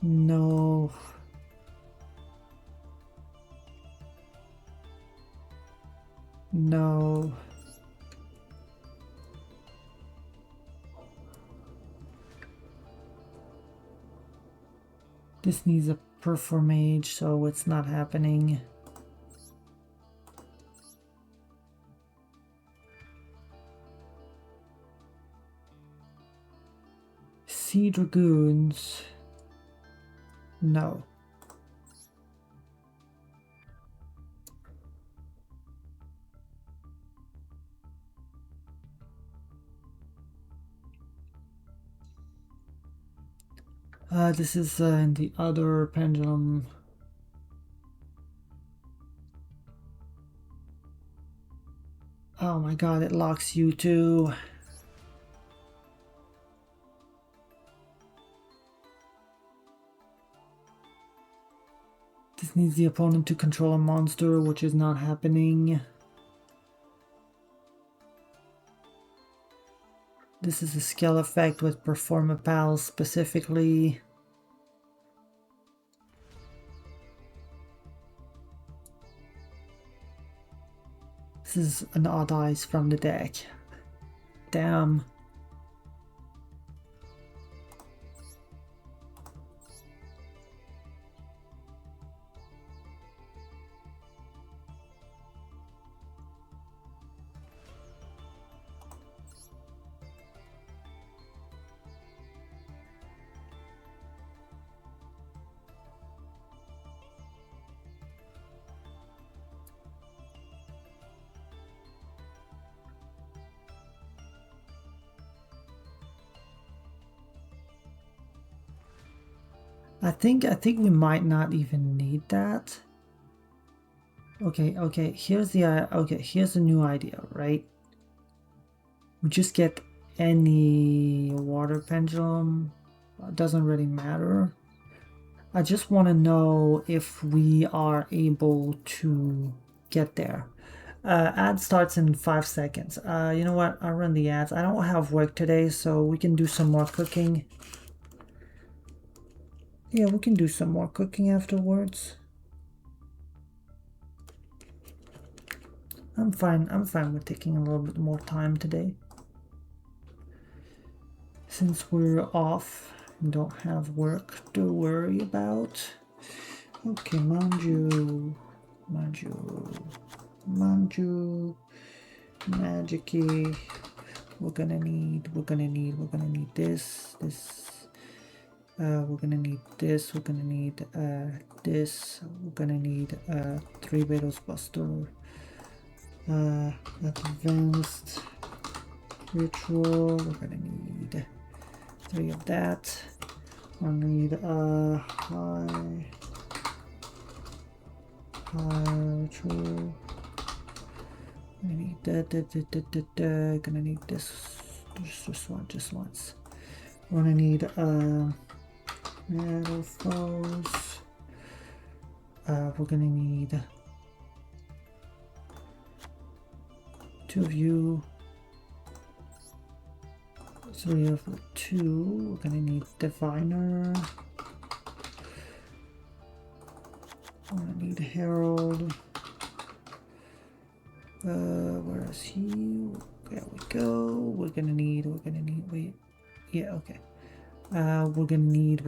No. No. This needs a Performage, so it's not happening. Sea Dragoons. No. This is in the other pendulum. Oh my god, it locks you too. This needs the opponent to control a monster, which is not happening. This is a skill effect with Performapal specifically. This is an odd eyes from the deck. Damn. I think we might not even need that. Okay, here's the new idea, right? We just get any water pendulum. It doesn't really matter. I just want to know if we are able to get there. Ad starts in 5 seconds. You know what? I'll run the ads. I don't have work today, so we can do some more cooking. Yeah, we can do some more cooking afterwards. I'm fine with taking a little bit more time today. Since we're off and don't have work to worry about. Okay, Manju, Magicy. We're gonna need this. We're gonna need this. We're gonna need this. We're gonna need 3 Beetles Buster. Advanced Ritual. We're gonna need 3 of that. We're gonna need high Ritual. I need that. Gonna need this. Just once. We're gonna need metal foes. We're gonna need 2 of you. 3 of the 2. We're gonna need Diviner. We're gonna need Herald. Where is he? There we go. We're gonna need, wait. Yeah, okay. We're gonna need,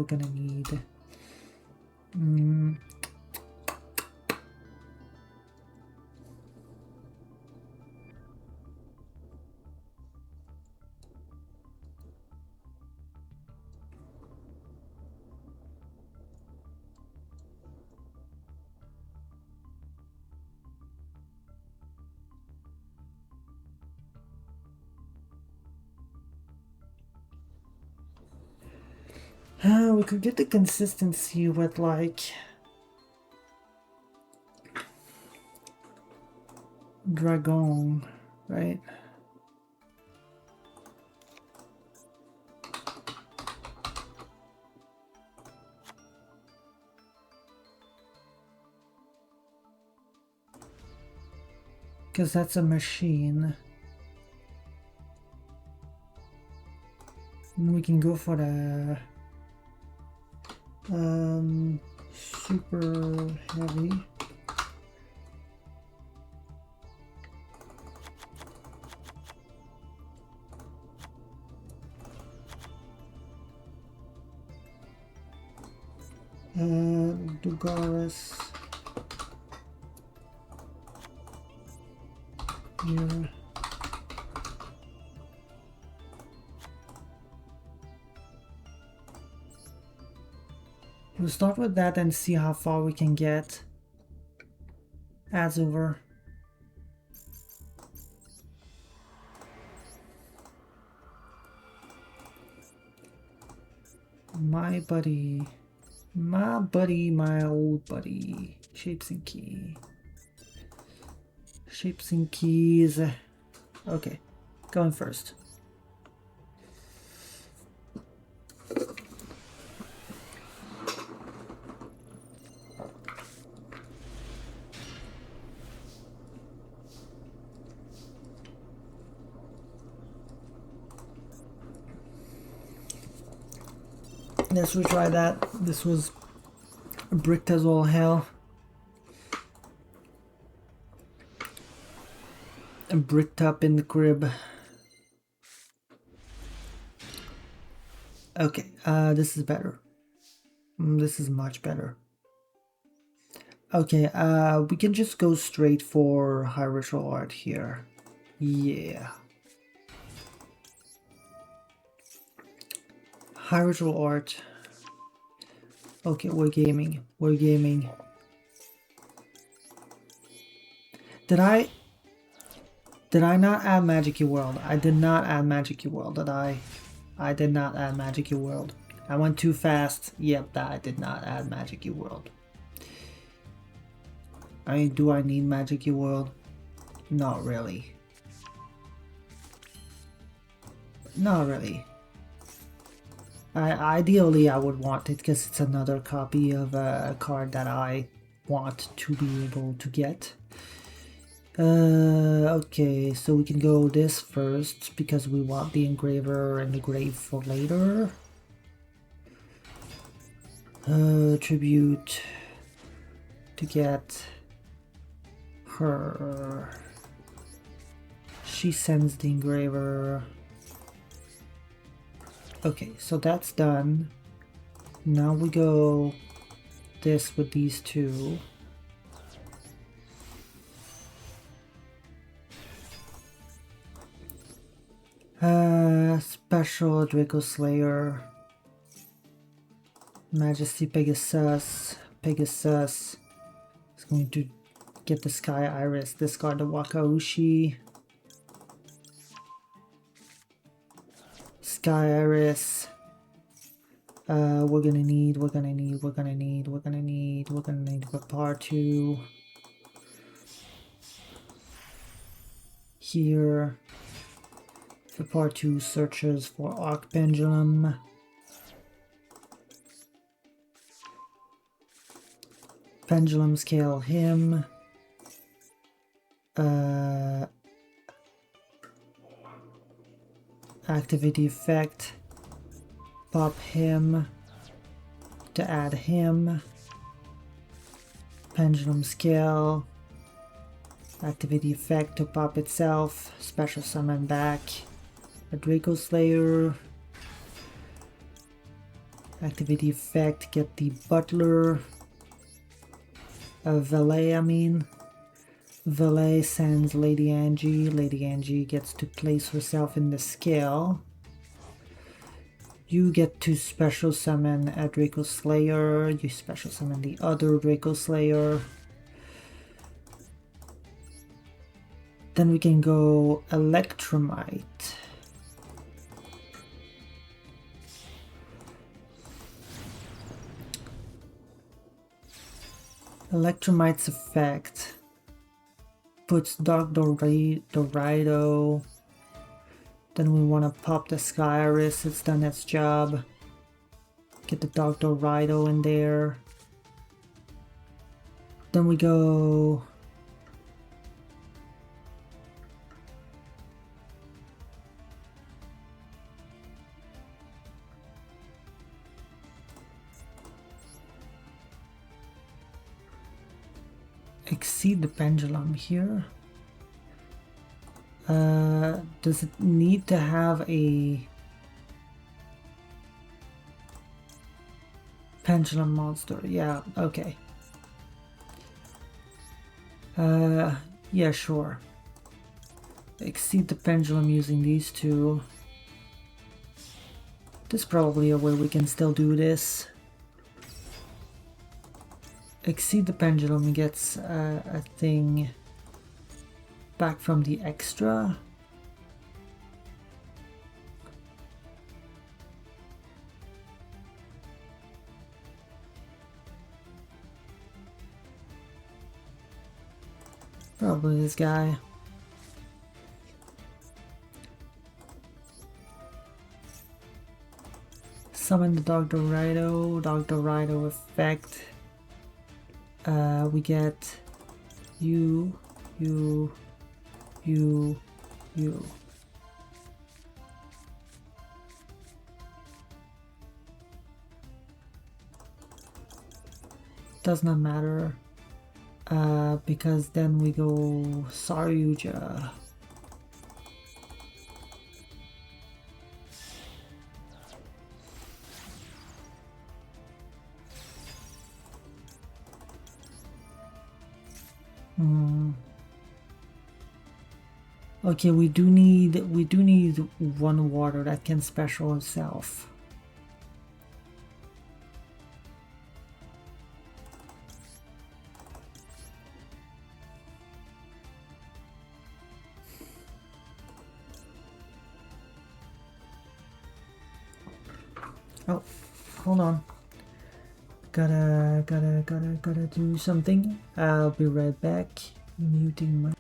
we could get the consistency with like Dragon, right? Because that's a machine. And we can go for the super heavy. Dugaris. Here. We'll start with that and see how far we can get. Adds over. My old buddy. Shapes and Key. Shapes and Keys. Okay, going first. Let's retry that. This was bricked as all hell. And bricked up in the crib. Okay, this is better. This is much better. Okay, we can just go straight for High Ritual Art here. Yeah. High Ritual Art. Okay, we're gaming. We're gaming. Did I not add Magicy World? I did not add Magicy World, did I? I did not add Magicy World. I went too fast. Yep, I did not add Magicy World. I mean, do I need Magicy World? Not really. Not really. Ideally, I would want it because it's another copy of a card that I want to be able to get. Okay, so we can go this first because we want the Engraver and the Grave for later. Tribute to get her. she sends the engraver. Okay, so that's done. Now we go this with these two. Special Draco Slayer. Majesty Pegasus. Pegasus is going to get the Sky Iris, discard the Wakaushi. Sky Iris. We're gonna need Vapartu. Here. Vapartu searches for Arc Pendulum. Pendulum scale him. Activity effect. Pop him to add him. Pendulum scale. Activity effect to pop itself. Special summon back a Draco Slayer. Activity effect, get the Butler. Valet, I mean. Valet sends Lady Angie. Lady Angie gets to place herself in the scale. You get to special summon a Draco Slayer. You special summon the other Draco Slayer. Then we can go Electromite. Electromite's effect puts Dark Dorado. Then we want to pop the Sky Iris, it's done its job. Get the Dark Dorado in there. Then we go... Exceed the Pendulum here. Does it need to have a Pendulum monster? Yeah, okay. Yeah, sure. Exceed the Pendulum using these two. There's probably a way we can still do this. Exceed the Pendulum gets a thing back from the extra. Probably this guy. Summon the Dark Dorado effect. We get you. Does not matter, because then we go Saryuja. Okay, we do need one water that can special itself. Oh, hold on. Gotta do something. I'll be right back. Muting my...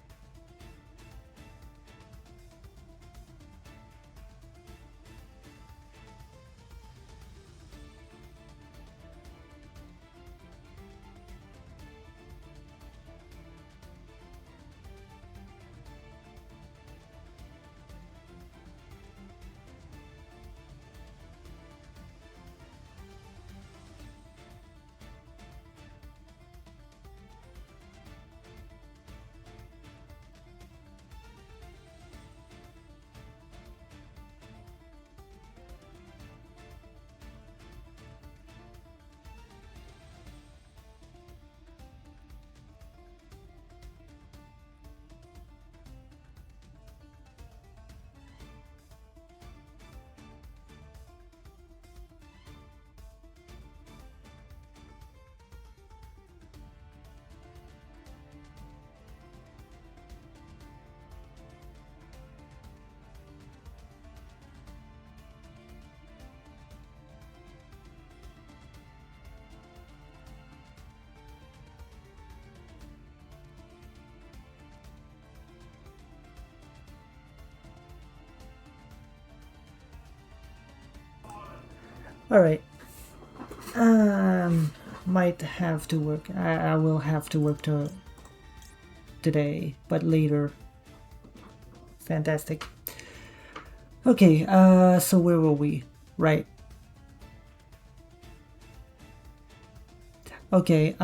Alright. Might have to work. I will have to work today, but later. Fantastic. Okay, so where were we? Right. Okay,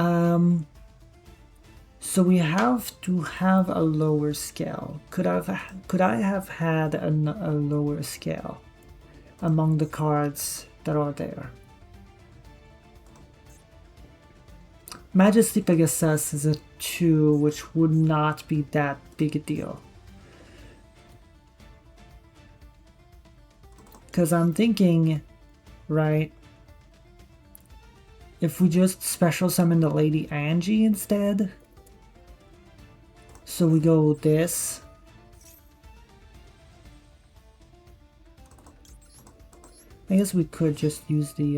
so we have to have a lower scale. Could I have had a lower scale among the cards that are there? Majesty Pegasus is a 2, which would not be that big a deal. Because I'm thinking, right, if we just special summon the Lady Angie instead. So we go this. I guess we could just use the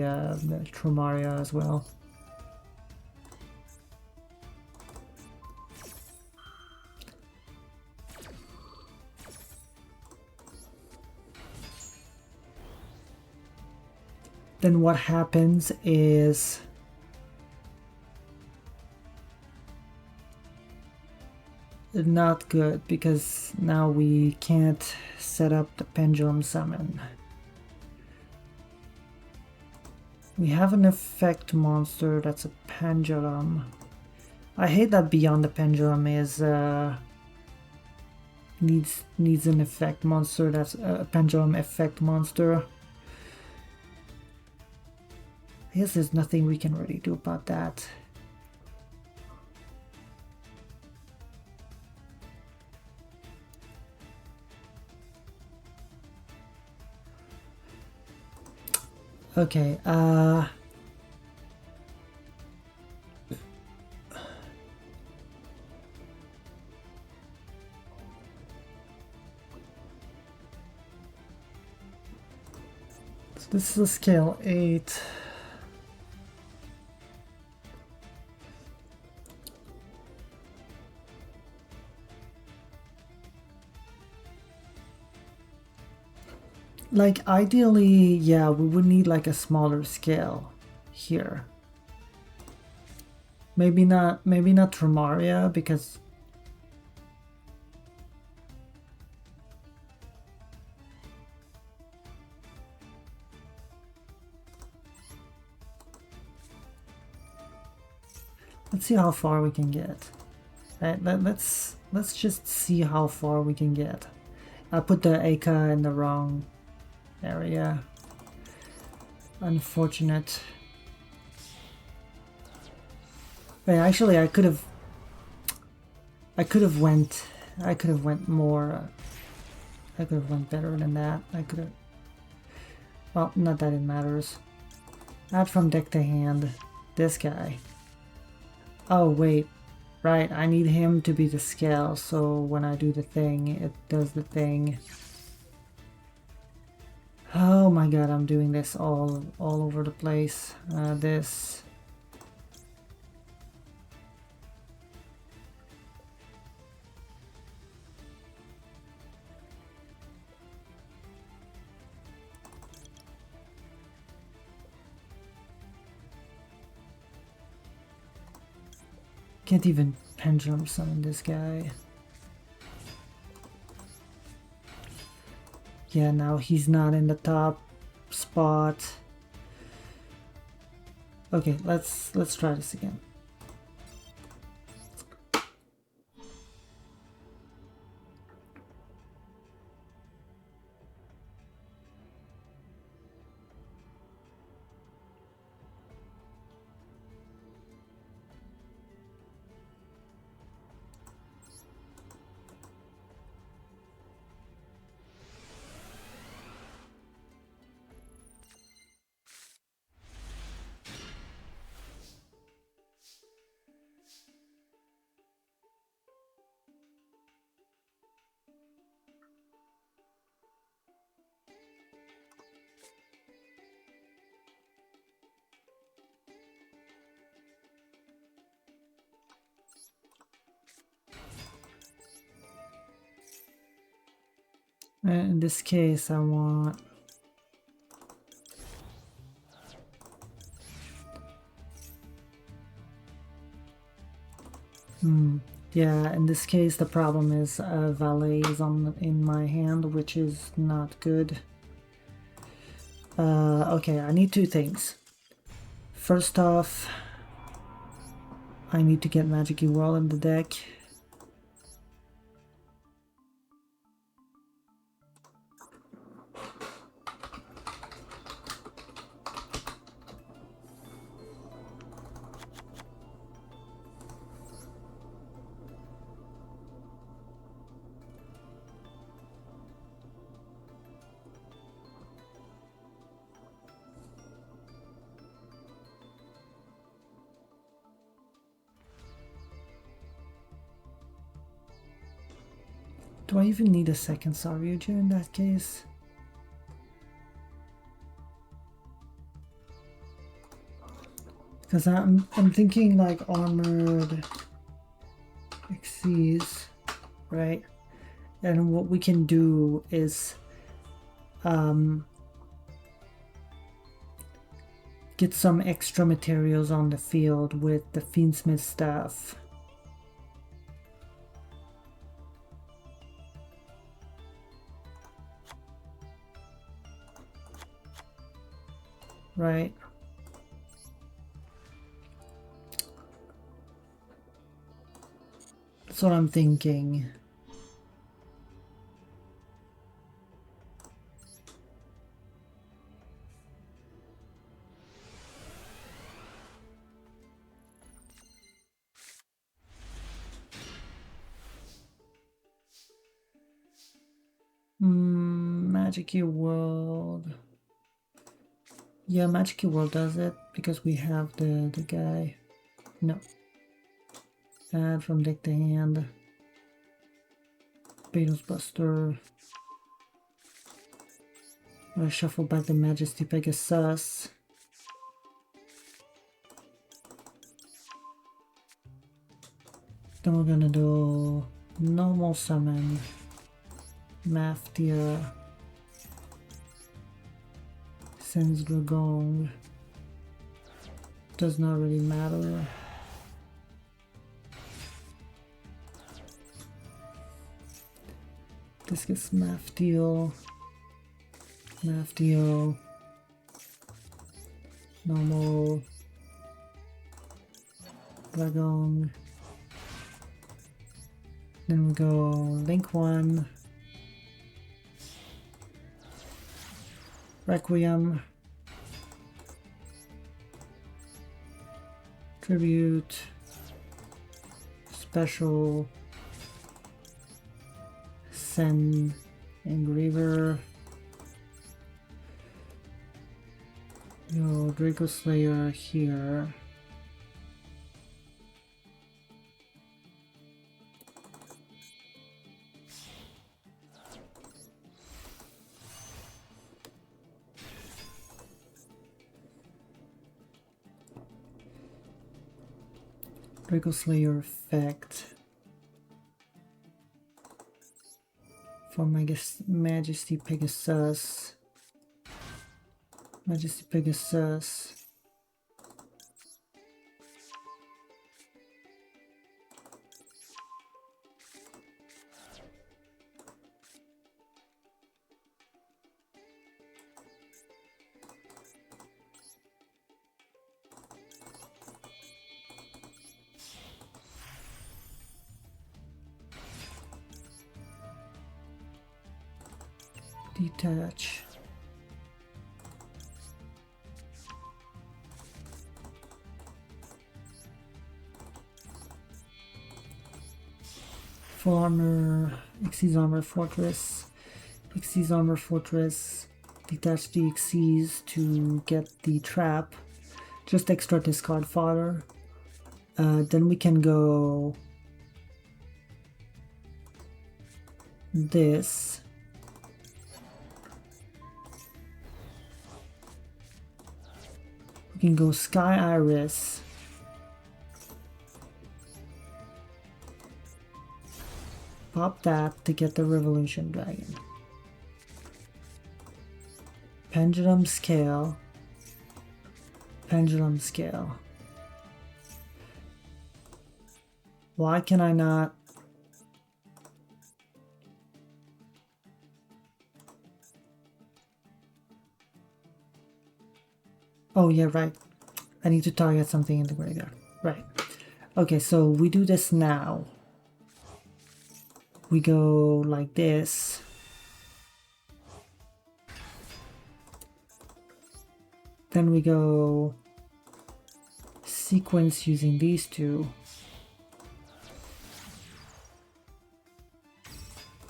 Tromaria as well. Then what happens is not good, because now we can't set up the Pendulum Summon. We have an effect monster that's a pendulum. I hate that Beyond the Pendulum is needs an effect monster that's a pendulum effect monster. I guess there's nothing we can really do about that. Okay, so this is a scale 8. Like, ideally, yeah, we would need like a smaller scale here. Maybe not Tromaria, because let's see how far we can get. Right, let's just see how far we can get. I put the Aka in the wrong area. Unfortunate. Wait, actually, I could have went more. I could have went better than that. I could have. Well, not that it matters. Add from deck to hand. This guy. Oh wait, right. I need him to be the scale, so when I do the thing, it does the thing. Oh my god, I'm doing this all over the place. This. Can't even pendulum summon this guy. Yeah, now he's not in the top spot. Okay, let's try this again. In this case, I want Yeah, in this case the problem is Valet is in my hand, which is not good. Okay, I need two things. First off, I need to get Magic World in the deck. Do I even need a second Saryuja in that case? Because I'm thinking like Armored Xyz, right? And what we can do is get some extra materials on the field with the Fiendsmith staff. Right? That's what I'm thinking. Magic World. Yeah, Magic World does it because we have the guy. No. Add from deck to hand. Beetle's Buster. I'll shuffle back the Majesty Pegasus. Then we're gonna do normal summon Maftia, Sends Dragong. Does not really matter. This gets Maftio, Maftio, normal, Dragong. Then we go Link 1, Requiem, Tribute, Special, Send, Engraver, yo, Draco Slayer here. Draco Slayer effect for Majesty Pegasus. Majesty Pegasus. Detach. Full armor, Xyz armor fortress, Xyz armor fortress, detach the Xyz to get the trap, just extra discard fodder. Then we can go this. We can go Sky Iris. Pop that to get the Revolution Dragon. Pendulum Scale. Pendulum Scale. Why can I not? Oh yeah, right. I need to target something in the graveyard. Right. Okay, so we do this now. We go like this. Then we go sequence using these two.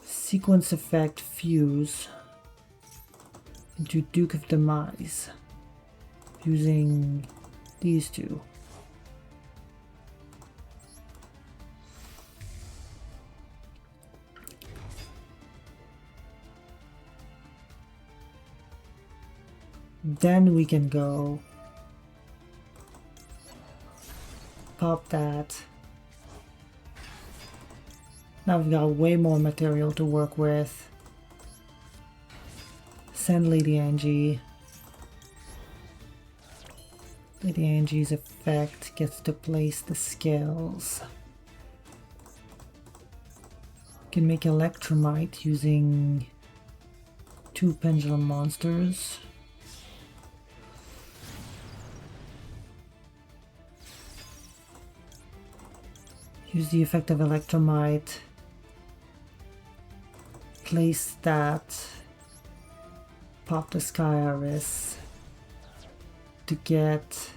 Sequence effect fuse into Duke of Demise using these two. Then we can go pop that. Now we've got way more material to work with. Send Lady Angie. Lady Angie's effect gets to place the skills. Can make Electromite using 2 pendulum monsters. Use the effect of Electromite. Place that. Pop the Sky Iris to get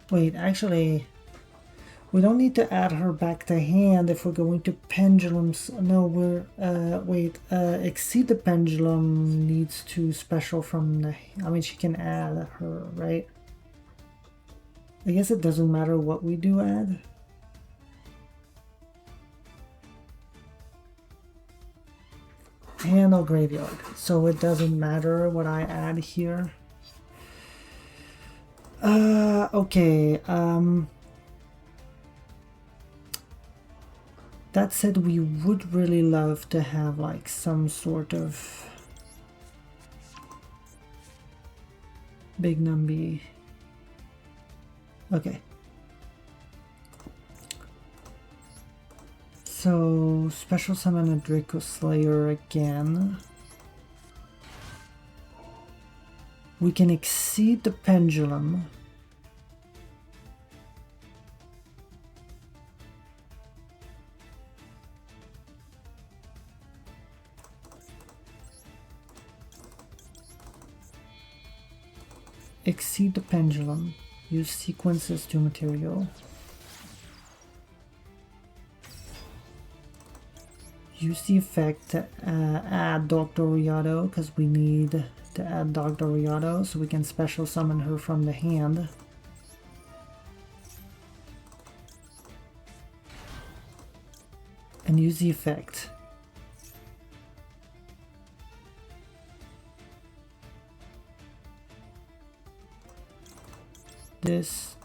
wait, actually we don't need to add her back to hand if we're going to pendulums. No, we're exceed the pendulum needs to special from the, I mean she can add her, right? I guess it doesn't matter what we do add. Handle graveyard, so it doesn't matter what I add here. Okay, that said, we would really love to have like some sort of big Numby. Okay. So, special summon a Draco Slayer again. We can exceed the pendulum. Exceed the pendulum. Use sequences to material. Use the effect to add Dr. Riado, because we need to add Dr. Riado so we can special summon her from the hand. And use the effect. This.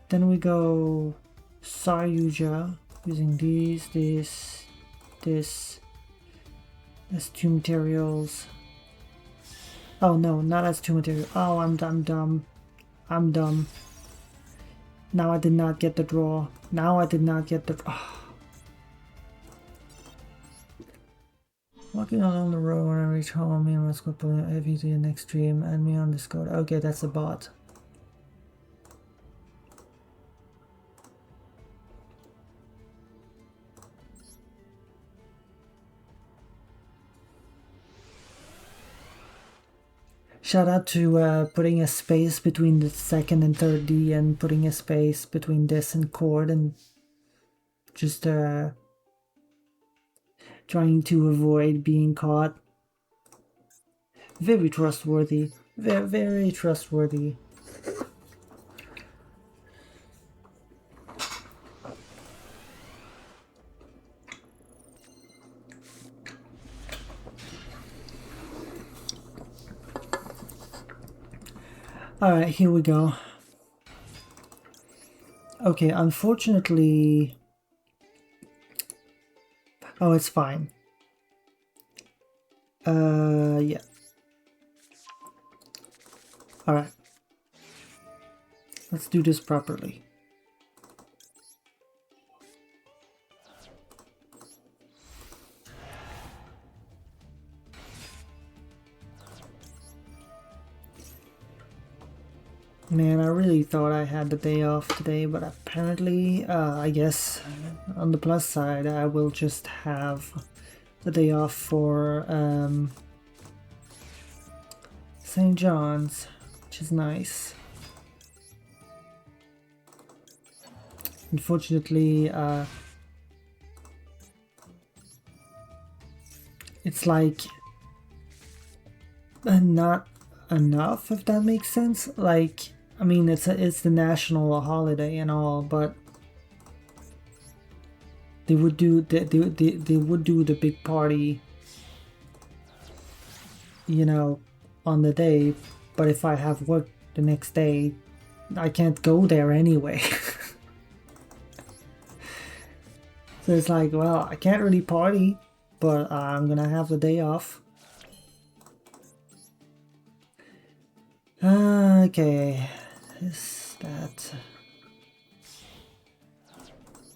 Then we go Saryuja using this as 2 materials. Oh no, not as 2 materials. Oh, I'm dumb. I'm dumb. Now I did not get the draw. Now I did not get the... Oh. Walking along the road when I reach home, me and let's go play AV to the next stream and me on Discord. Okay, that's a bot. Shout out to putting a space between the second and third D and putting a space between this and chord and just trying to avoid being caught. Very trustworthy. Very, very trustworthy. Alright, here we go. Okay, unfortunately... Oh, it's fine. Yeah. Alright. Let's do this properly. Man, I really thought I had the day off today, but apparently, I guess on the plus side, I will just have the day off for St. John's, which is nice. Unfortunately, it's like not enough, if that makes sense. Like, I mean, it's the national holiday and all, but they would do they would do the big party, you know, on the day. But if I have work the next day, I can't go there anyway. So it's like, well, I can't really party, but I'm gonna have the day off. Okay, that.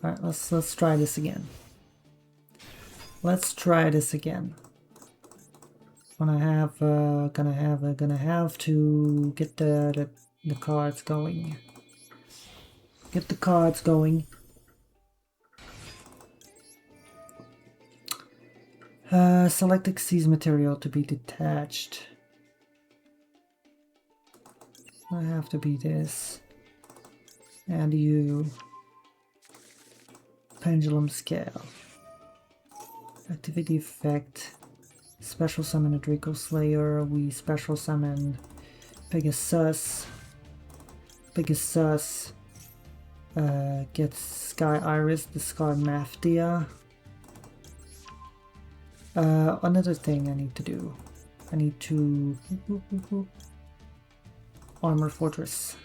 All right, let's try this again. Let's try this again. Gonna have to get the cards going. Get the cards going. Select Xyz material to be detached. I have to be this. And you. Pendulum scale. Activity effect. Special summon a Draco Slayer. We special summon Pegasus. Pegasus gets Sky Iris, discard Maftia. Another thing I need to do. I need to Armor Fortress.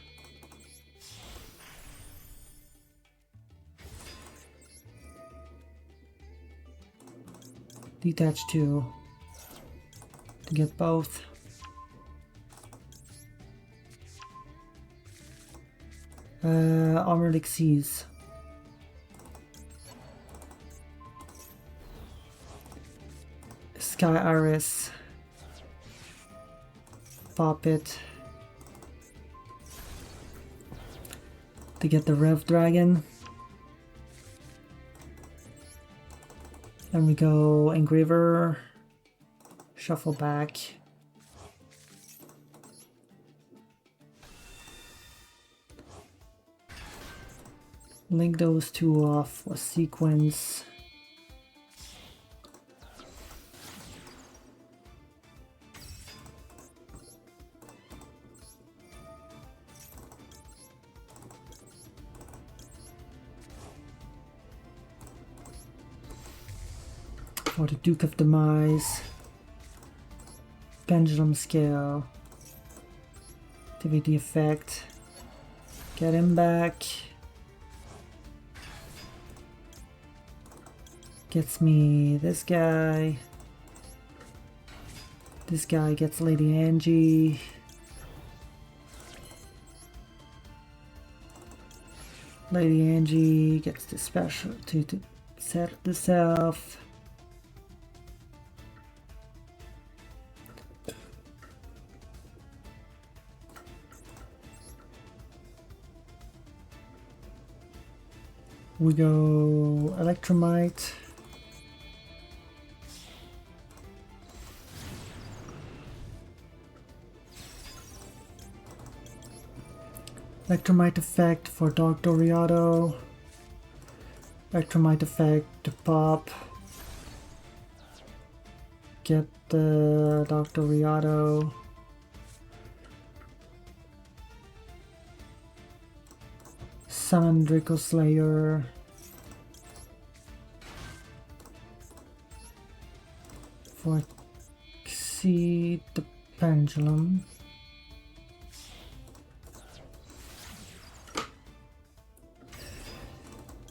Detach 2 to get both. Armored Xyz. Sky Iris. Pop it. To get the Rev Dragon. And we go Engraver. Shuffle back. Link those two off for sequence. For the Duke of Demise. Pendulum Scale. Activate the effect. Get him back. Gets me this guy. This guy gets Lady Angie. Lady Angie gets the special to set this off. We go Electromite. Electromite effect for Dark Doriado. Electromite effect to pop. Get the Dark Doriado. Summon Draco Slayer. For Exceed the Pendulum.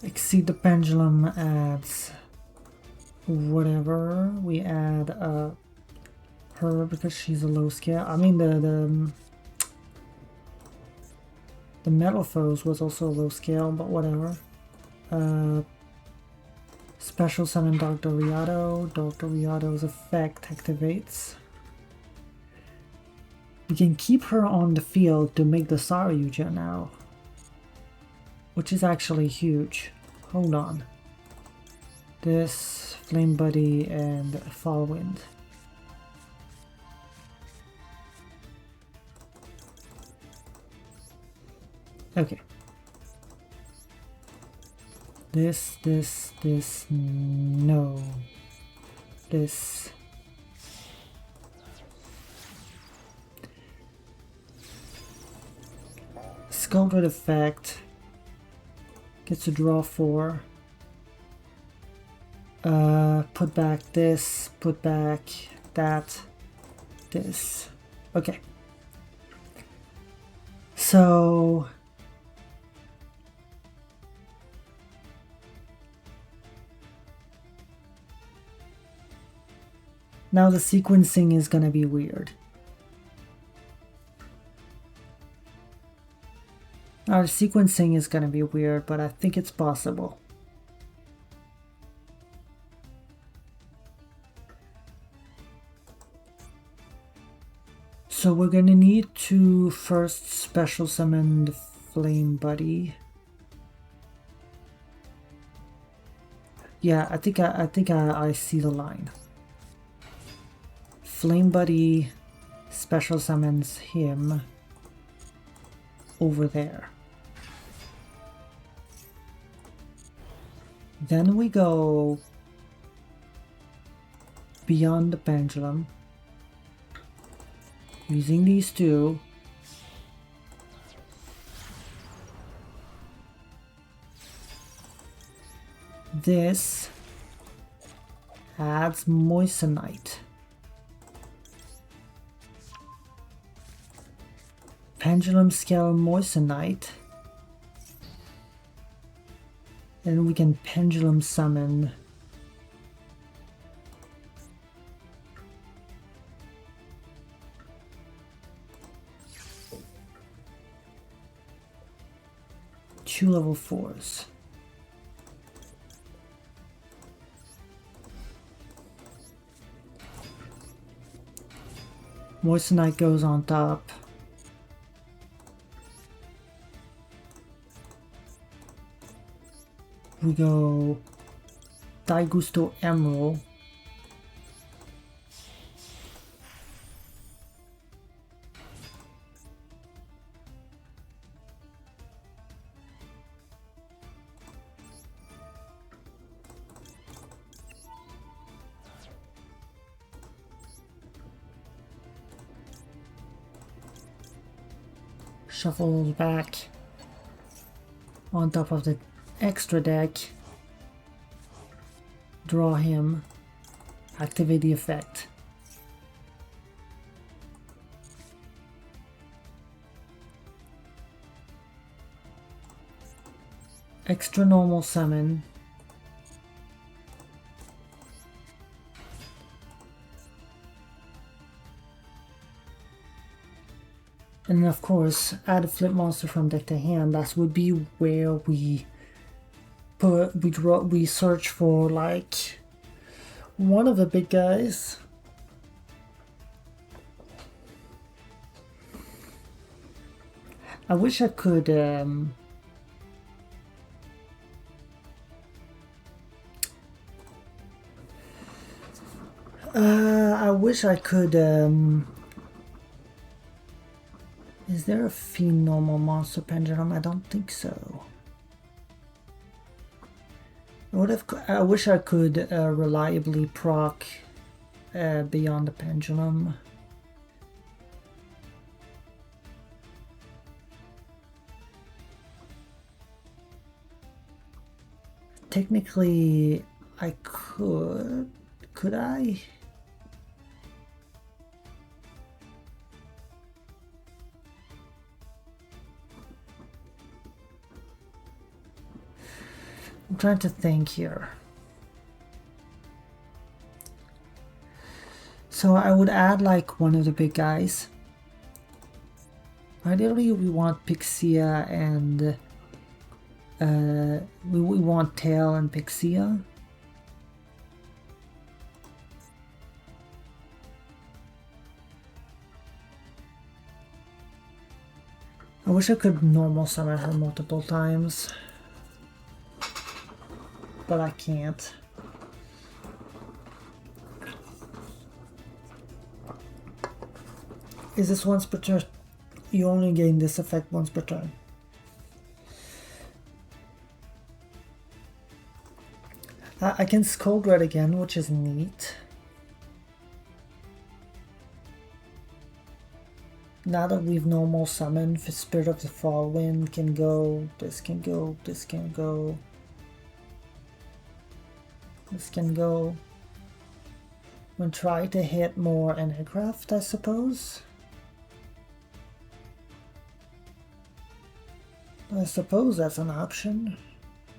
Exceed the Pendulum adds whatever. We add her because she's a low scale. I mean the Metal Foes was also a low scale, but whatever. Special summon Dr. Riado. Dr. Riado's effect activates. We can keep her on the field to make the Saryuja now, which is actually huge. Hold on. This, Flame Buddy, and Fallwind. Okay. This, no. This. Sculpted effect. Gets to draw 4. Put back this, put back that, this. Okay. So now the sequencing is gonna be weird. Our sequencing is gonna be weird, but I think it's possible. So we're gonna need to first special summon the Flame Buddy. Yeah, I think I see the line. Flame Buddy special summons him over there. Then we go beyond the pendulum using these two. This adds Moissanite. Pendulum scale Moissanite. And we can pendulum summon two level 4s. Moissanite goes on top. We go Daigusto Emerald. Shuffle those back on top of the extra deck. Draw him. Activate the effect. Extra normal summon. And of course, add a flip monster from deck to hand. That would be where we search for like one of the big guys. I wish I could is there a Fiend normal monster pendulum? I don't think so. I wish I could reliably proc beyond the pendulum. Technically, I could. Could I? I'm trying to think here. So I would add like one of the big guys. Ideally we want Pixia and we want Tail and Pixia. I wish I could normal summon her multiple times, but I can't. Is this once per turn? You only gain this effect once per turn. I can Scold Red again, which is neat. Now that we've normal summoned, Spirit of the Fallwind can go, this can go, this can go, this can go. We'll try to hit more Enercraft, I suppose. I suppose that's an option.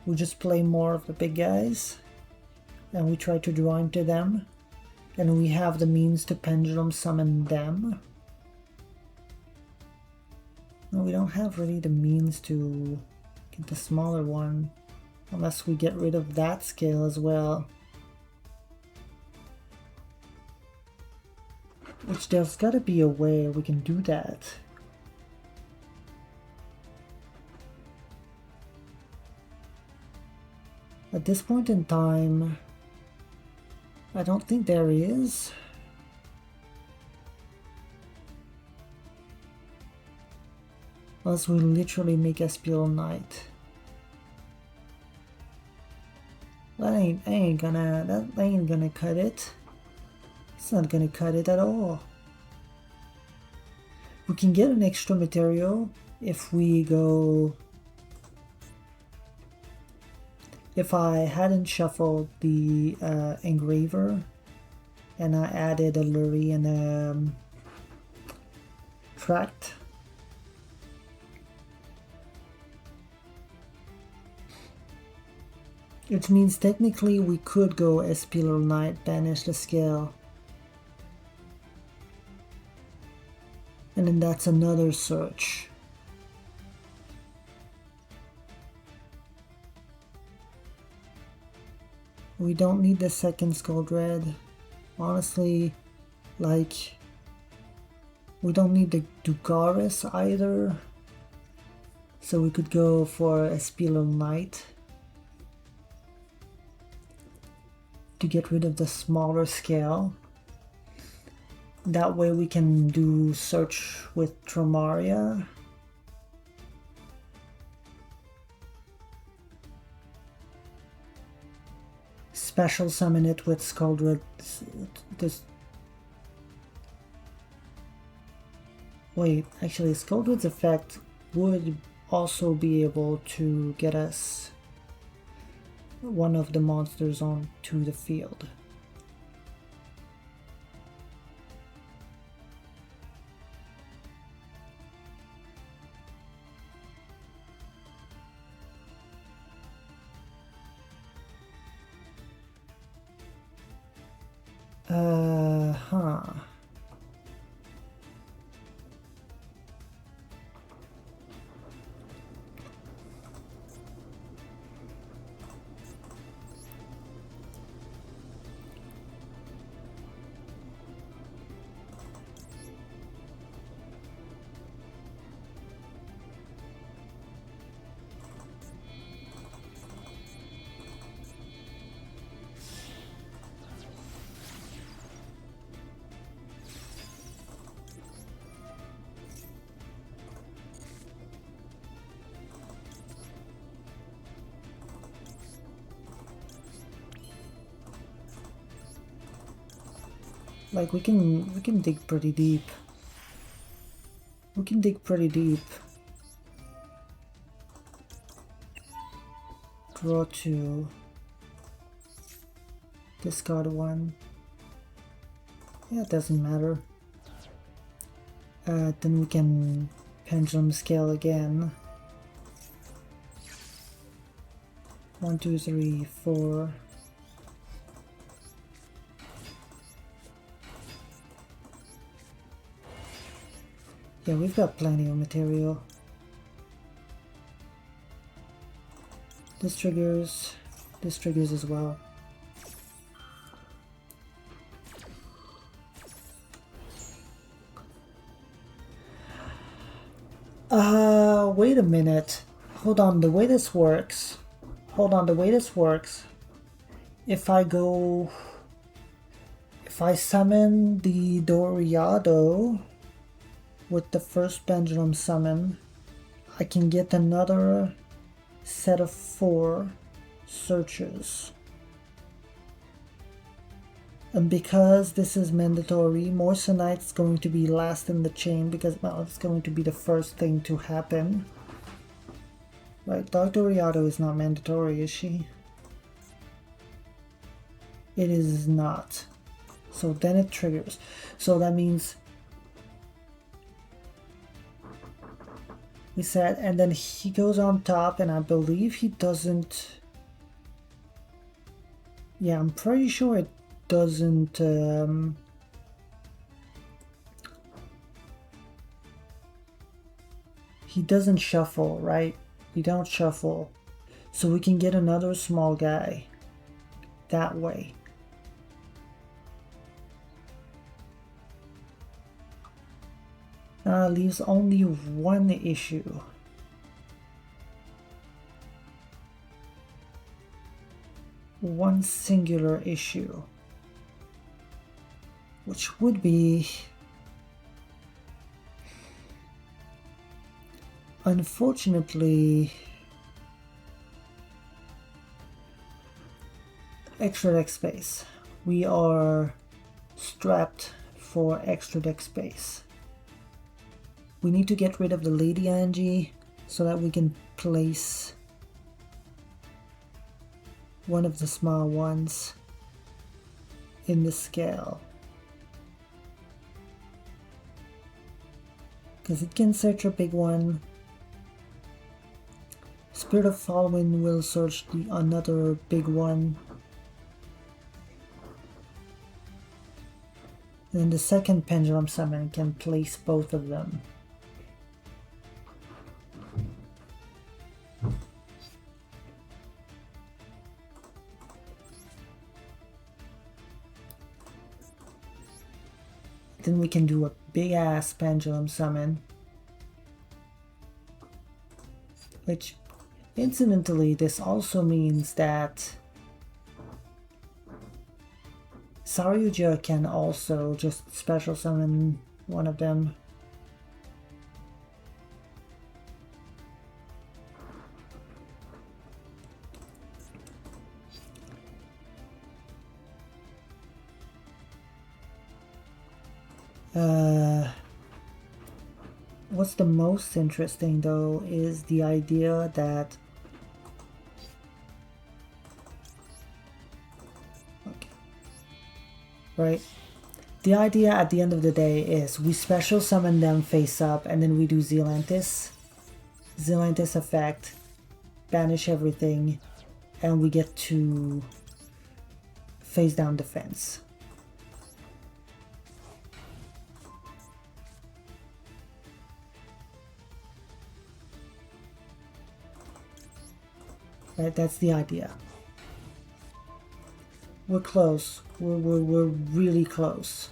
We just play more of the big guys and we try to draw into them, and we have the means to pendulum summon them. No, we don't have really the means to get the smaller one unless we get rid of that scale as well. Which there's gotta be a way we can do that. At this point in time, I don't think there is. Unless we literally make Espial Knight. That ain't gonna cut it. It's not gonna cut it at all. We can get an extra material if we go. If I hadn't shuffled the Engraver and I added a Luri and a Tract. Which means technically we could go Espial Knight, banish the scale. And then that's another search. We don't need the second Scold Red. Honestly, like, we don't need the Dugaris either. So we could go for Espial Knight to get rid of the smaller scale. That way we can do search with Tromaria. Special summon it with Scold Red. Wait, actually Scold Red's effect would also be able to get us one of the monsters onto the field. Huh. Like we can dig pretty deep. We can dig pretty deep. Draw 2. Discard 1. Yeah, it doesn't matter. Then we can pendulum scale again. 1, 2, 3, 4. Yeah, we've got plenty of material. This triggers as well. Wait a minute. Hold on, the way this works. If I summon the Doriado with the first pendulum summon, I can get another set of 4 searches. And because this is mandatory, Moissanite's going to be last in the chain because, well, it's going to be the first thing to happen. Right, Dark Doriado is not mandatory, is she? It is not. So then it triggers. So that means we said, and then he goes on top, and I believe he doesn't. Yeah, I'm pretty sure it doesn't. He doesn't shuffle, right? We don't shuffle. So we can get another small guy that way. Leaves only one issue. One singular issue. Which would be... Unfortunately... extra deck space. We are strapped for extra deck space. We need to get rid of the Lady Angie so that we can place one of the small ones in the scale. Because it can search a big one. Spirit of Fallen will search another big one. And the second pendulum summon can place both of them. Then we can do a big ass pendulum summon. Which, incidentally, this also means that Saryuja can also just special summon one of them. What's the most interesting though is the idea that right? The idea at the end of the day is we special summon them face up and then we do Zealantis. Zealantis effect, banish everything, and we get to face down defense. Right, that's the idea. We're close. We're really close.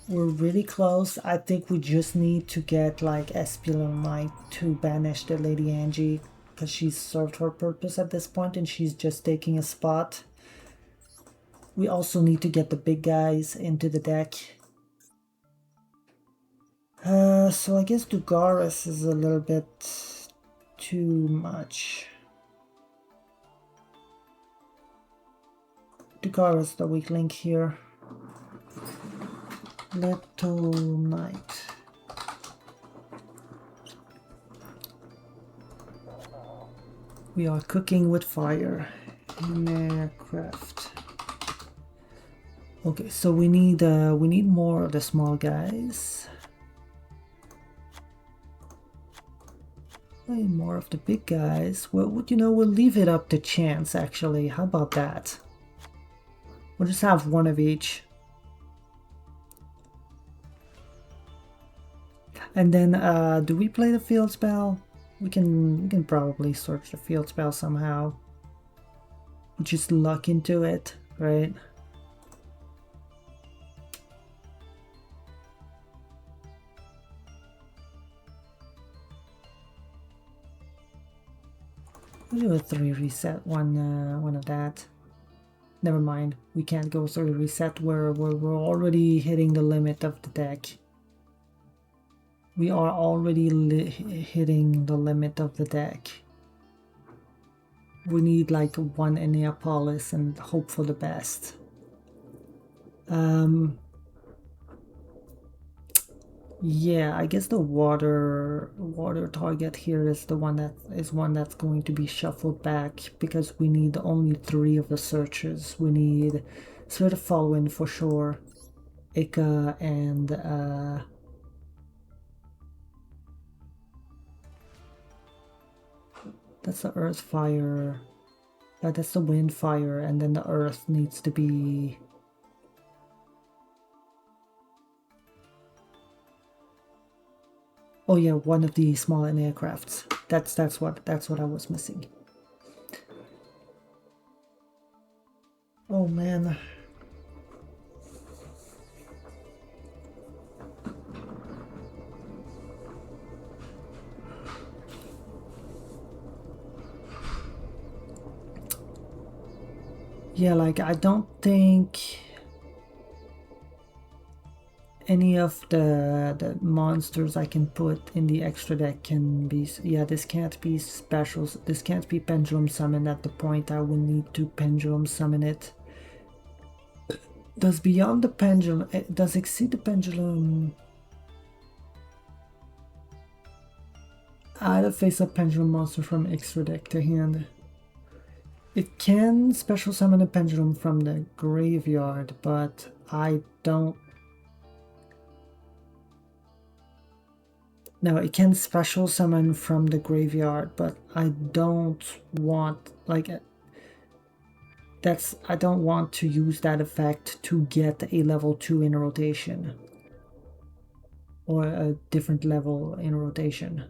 We're really close. I think we just need to get like Espeler Knight to banish the Lady Angie because she's served her purpose at this point and she's just taking a spot. We also need to get the big guys into the deck. So I guess Dugaris is a little bit too much. Dugaris, the weak link here. Leto Knight. We are cooking with fire. Aircraft. Okay, so we need more of the small guys. Play more of the big guys. Well, you know, we'll leave it up to chance, actually. How about that? We'll just have one of each. And then, do we play the field spell? We can probably search the field spell somehow. Just luck into it, right? We'll do a 3 reset, one of that. Never mind, we can't go through reset where we're already hitting the limit of the deck. We are already hitting the limit of the deck. We need like one Neapolis and hope for the best. Yeah, I guess the water target here is the one that's going to be shuffled back because we need only 3 of the searches. We need Sphere of Fallen for sure, Ika, and that's the earth fire. That's the wind fire, and then the earth needs to be. Oh yeah, one of the small aircrafts. That's what I was missing. Oh man. Yeah, like I don't think any of the monsters I can put in the extra deck can be. Yeah, this can't be specials. This can't be pendulum summon at the point I will need to pendulum summon it. Does Beyond the Pendulum, does Exceed the Pendulum add a face-up pendulum monster from extra deck to hand? It can special summon a pendulum from the graveyard, but I don't. No, it can special summon from the graveyard, but I don't want, like, I don't want to use that effect to get a level 2 in rotation. Or a different level in rotation.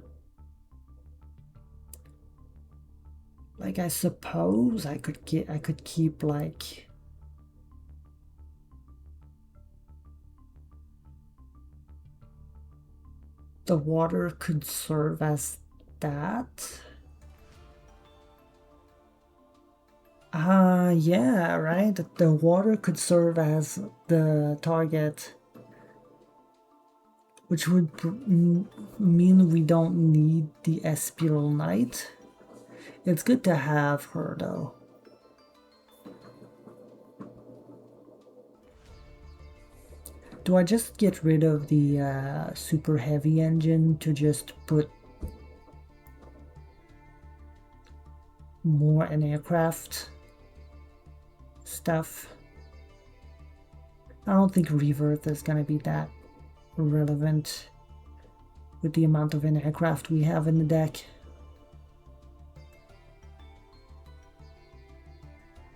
Like, I suppose I could keep like the water could serve as that. Yeah, right. The water could serve as the target, which would mean we don't need the Espiral Knight. It's good to have her though. Do I just get rid of the super heavy engine to just put more an aircraft stuff? I don't think Rebirth is gonna be that relevant with the amount of an aircraft we have in the deck.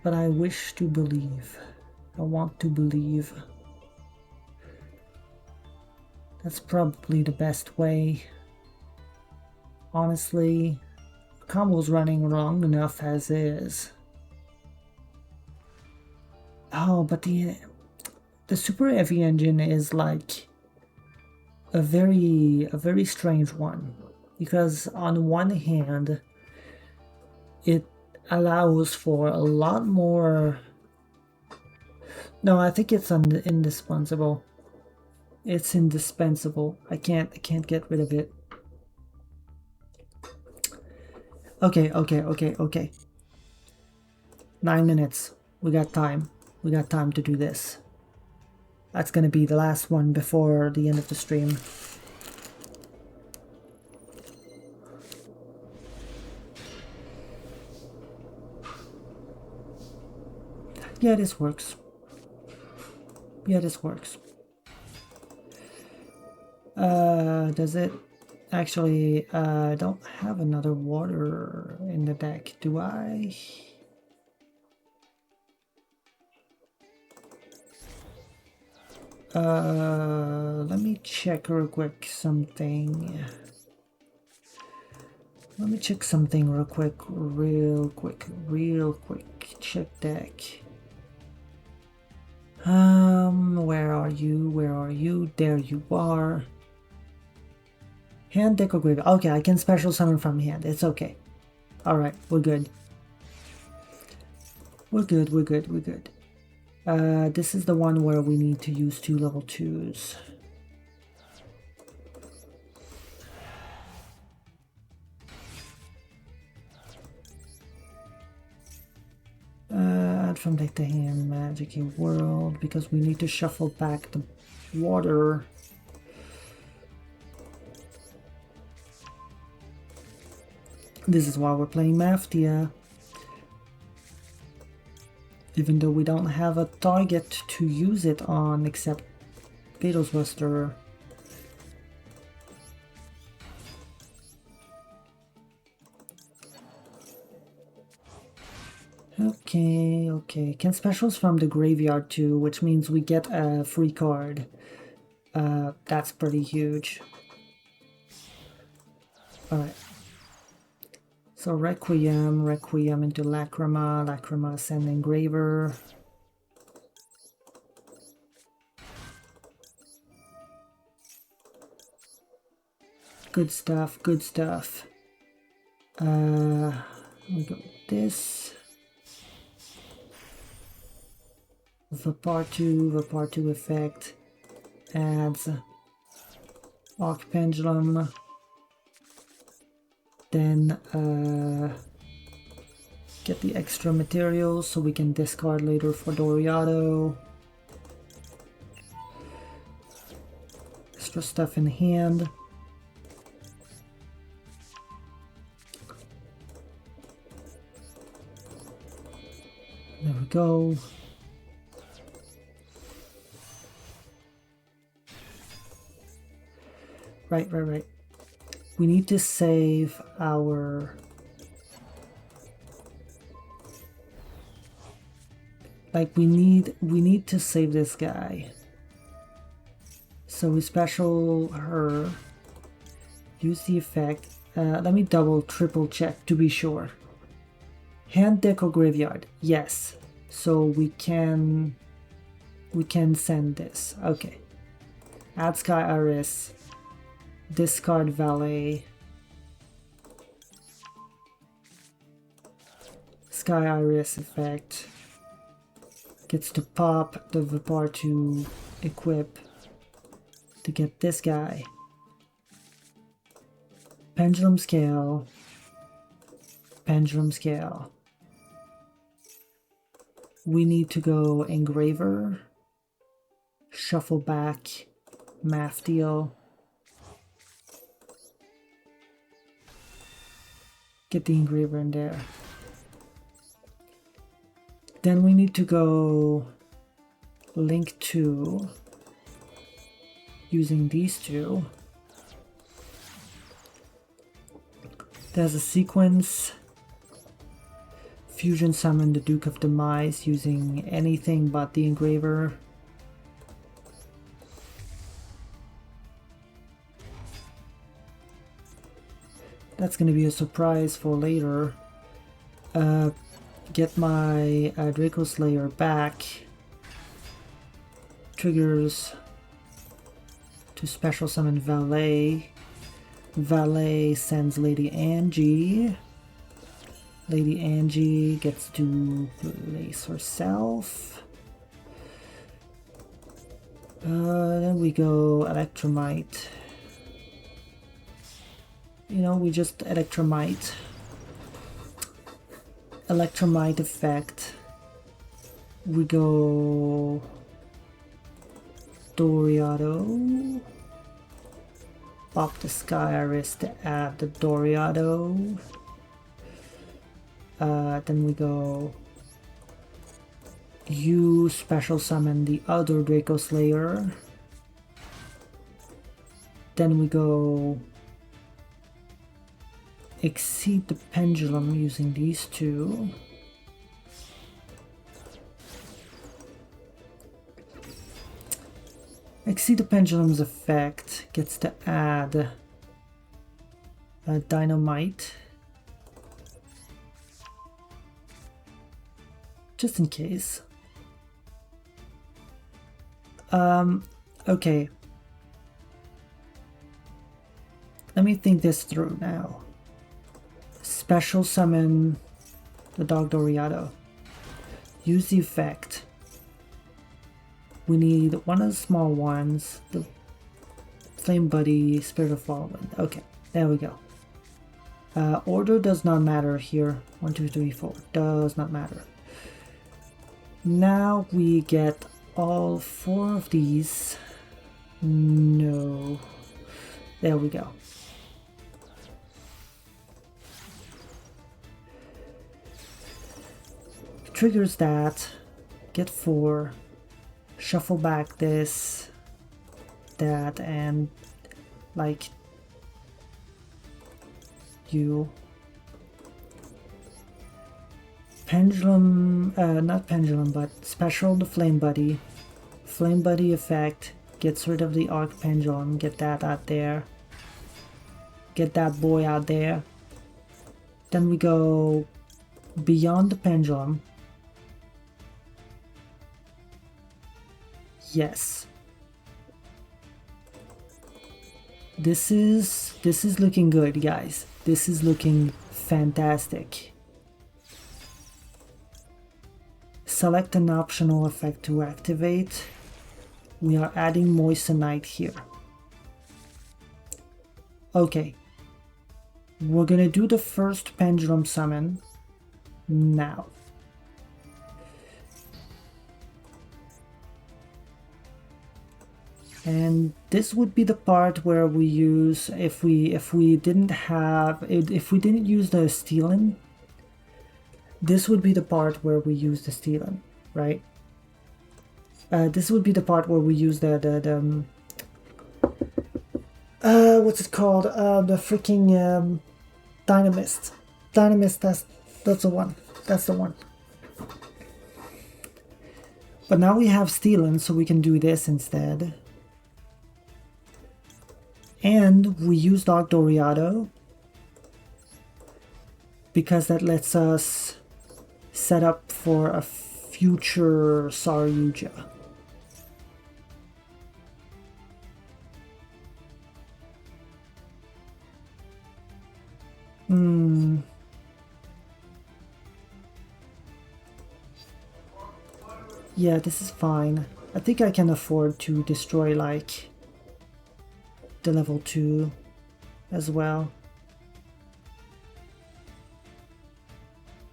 But I wish to believe. I want to believe. That's probably the best way. Honestly, combo's running long enough as is. Oh, but the super heavy engine is like a very strange one, because on one hand it allows for a lot more. No, I think it's indispensable. It's indispensable. I can't get rid of it. Okay. 9 minutes. We got time. We got time to do this. That's gonna be the last one before the end of the stream. Yeah, this works. Yeah, this works. Does it? Actually, I don't have another water in the deck, do I? Let me check real quick something. Let me check something real quick. Check deck. Where are you? Where are you? There you are. Hand, deck, or graveyard. Okay, I can special summon from hand. It's okay. Alright, we're good. We're good. This is the one where we need to use 2 level 2s. Add from deck to hand, Magic World, because we need to shuffle back the water. This is why we're playing Maftia. Even though we don't have a target to use it on except Vados Buster. Okay. Can specials from the graveyard too, which means we get a free card. That's pretty huge. Alright. So Requiem into Lacrima, send Engraver. Good stuff. We go with this. Vapartu effect adds Arc Pendulum. Then get the extra materials so we can discard later for Doriado. Extra stuff in hand. There we go. Right. We need to save our... Like, we need to save this guy. So we special her. Use the effect. Let me triple check to be sure. Hand, deck, or graveyard? Yes. So we can send this. Okay. Add Sky Iris. Discard Valet. Sky Iris effect. Gets to pop the Vapar to equip to get this guy. Pendulum Scale. We need to go Engraver. Shuffle back. Maftia. Get the Engraver in there. Then we need to go Link 2 using these two. There's a sequence. Fusion summon the Duke of Demise using anything but the Engraver. That's going to be a surprise for later. Get my Draco Slayer back. Triggers to special summon Valet. Valet sends Lady Angie. Lady Angie gets to place herself. Then we go Electromite. You know, we just Electromite effect. We go Doriado. Pop the Sky Iris to add the Doriado. Then we go you special summon the other Draco Slayer. Then we go Exceed the Pendulum using these two. Exceed the Pendulum's effect gets to add a Dynamite. Just in case. Okay. Let me think this through now. Special summon the Dogdoriado. Use the effect. We need one of the small ones, the Flame Buddy, Spirit of Fallen. Okay, there we go. Order does not matter here. 1, 2, 3, 4. Does not matter. Now we get all 4 of these. No. There we go. Triggers that. Get 4. Shuffle back this, that, and like you. Pendulum, not Pendulum, but special the Flame Buddy. Flame Buddy effect gets rid of the Arc Pendulum. Get that out there. Get that boy out there. Then we go beyond the Pendulum. Yes. This is looking good, guys. This is looking fantastic. Select an optional effect to activate. We are adding Moissanite here. Okay. We're gonna do the first Pendulum summon now. And this would be the part where we use, if we didn't use the Stealing, this would be the part where we use the Stealing, right? This would be the part where we use the what's it called? The freaking Dynamist. Dynamist, that's the one. That's the one. But now we have Stealing, so we can do this instead. And we use Dogdoriado because that lets us set up for a future Saryuja. Yeah, this is fine. I think I can afford to destroy like the level 2 as well.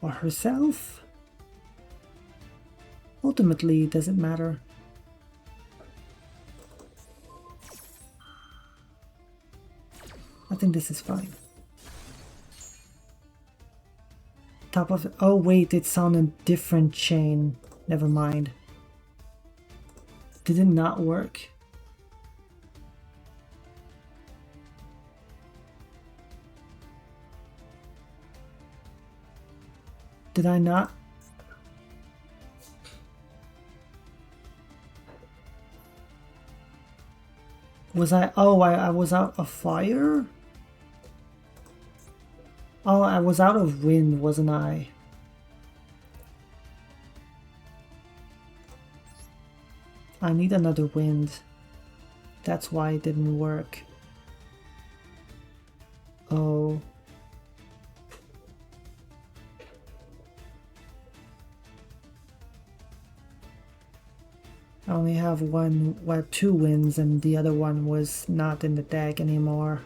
Or herself? Ultimately, it doesn't matter. I think this is fine. Top of... Oh wait, it's on a different chain. Never mind. Did it not work? Did I not? Was I? Oh, I was out of fire? Oh, I was out of wind, wasn't I? I need another wind. That's why it didn't work. Oh. I only have two wins, and the other one was not in the deck anymore.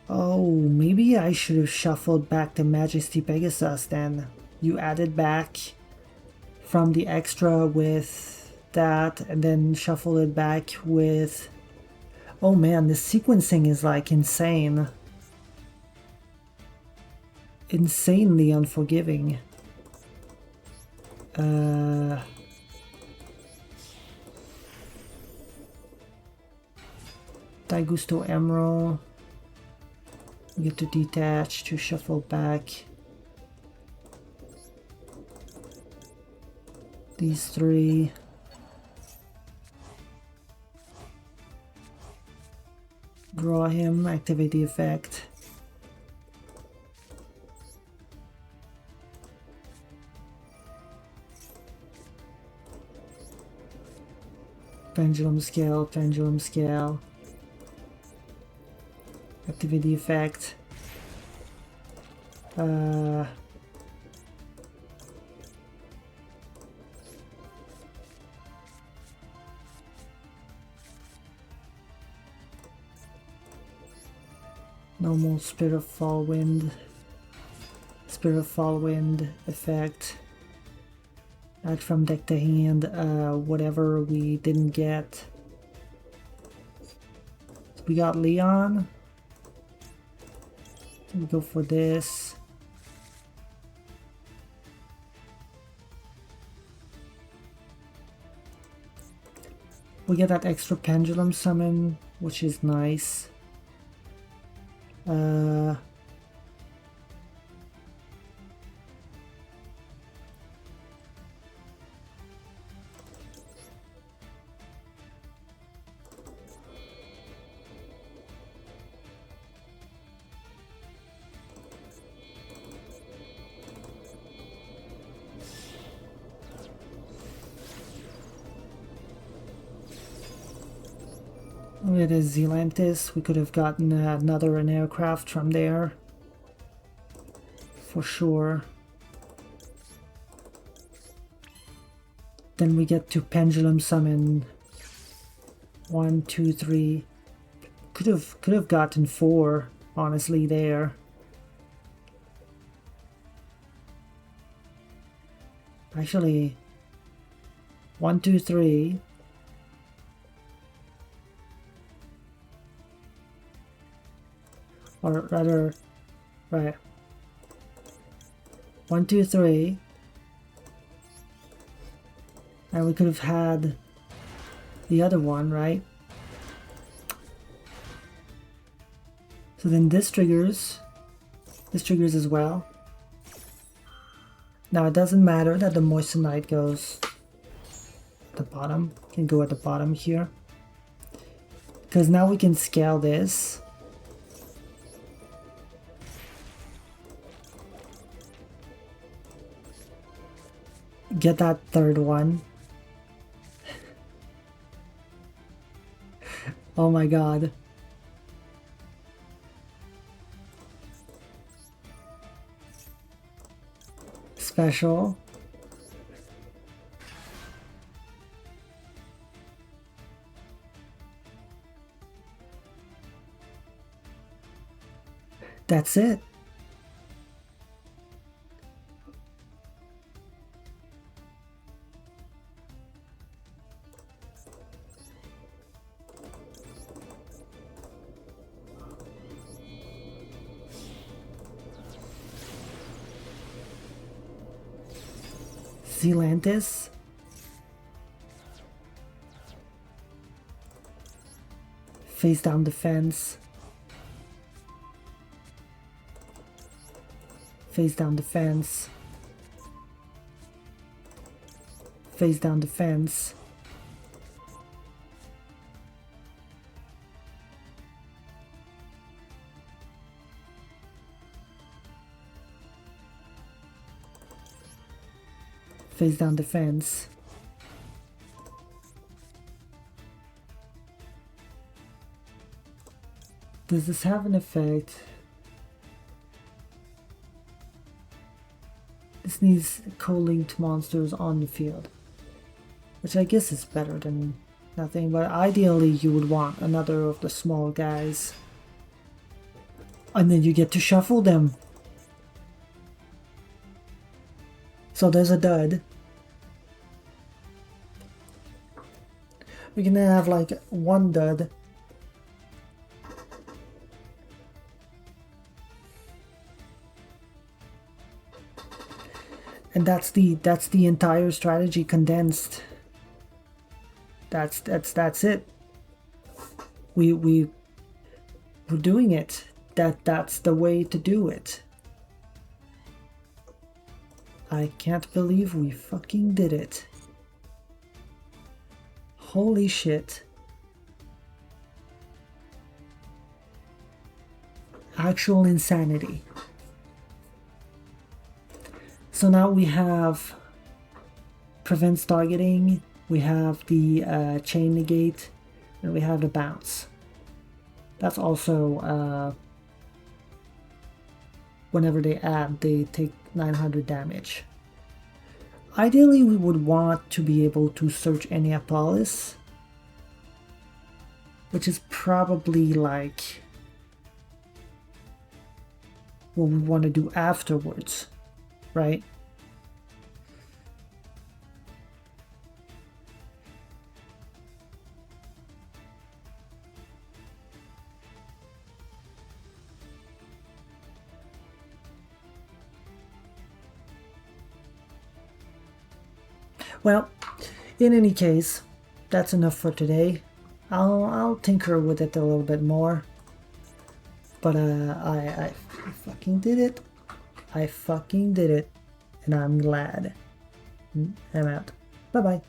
Oh, maybe I should have shuffled back the Majesty Pegasus then. You added back from the extra with that, and then shuffle it back with... Oh man, the sequencing is like insane. Insanely unforgiving. Daigusto Emerald. We get to detach, to shuffle back. These three. Draw him, activate the effect. Pendulum scale, pendulum scale. Activate the effect. Normal Spirit of Fall Wind. Spirit of Fall Wind effect. Add from deck to hand, whatever we didn't get. We got Leon. We go for this. We get that extra pendulum summon, which is nice. It is Zealantis. We could have gotten an aircraft from there. For sure. Then we get to pendulum summon 1, 2, 3. Could have gotten 4, honestly, there. Actually, 1, 2, 3. Or rather, right. 1, 2, 3. And we could have had the other one, right? So then this triggers as well. Now it doesn't matter that the Moissanite goes at the bottom, can go at the bottom here. Because now we can scale this. Get that third one. Oh my god. Special. That's it. Zealantis. Face down defense. Face down defense. Face down defense. Face down defense. Does this have an effect? This needs co-linked monsters on the field, which I guess is better than nothing, but ideally you would want another of the small guys. And then you get to shuffle them. So there's a dud. We can have like one dud. And that's the entire strategy condensed. That's it. We're doing it. that's the way to do it. I can't believe we fucking did it. Holy shit. Actual insanity. So now we have prevents targeting, we have the chain negate, and we have the bounce. That's also whenever they add, they take 900 damage. Ideally, we would want to be able to search any Apollos, which is probably like what we want to do afterwards, right? Well, in any case, that's enough for today. I'll tinker with it a little bit more. But I fucking did it. I fucking did it. And I'm glad. I'm out. Bye-bye.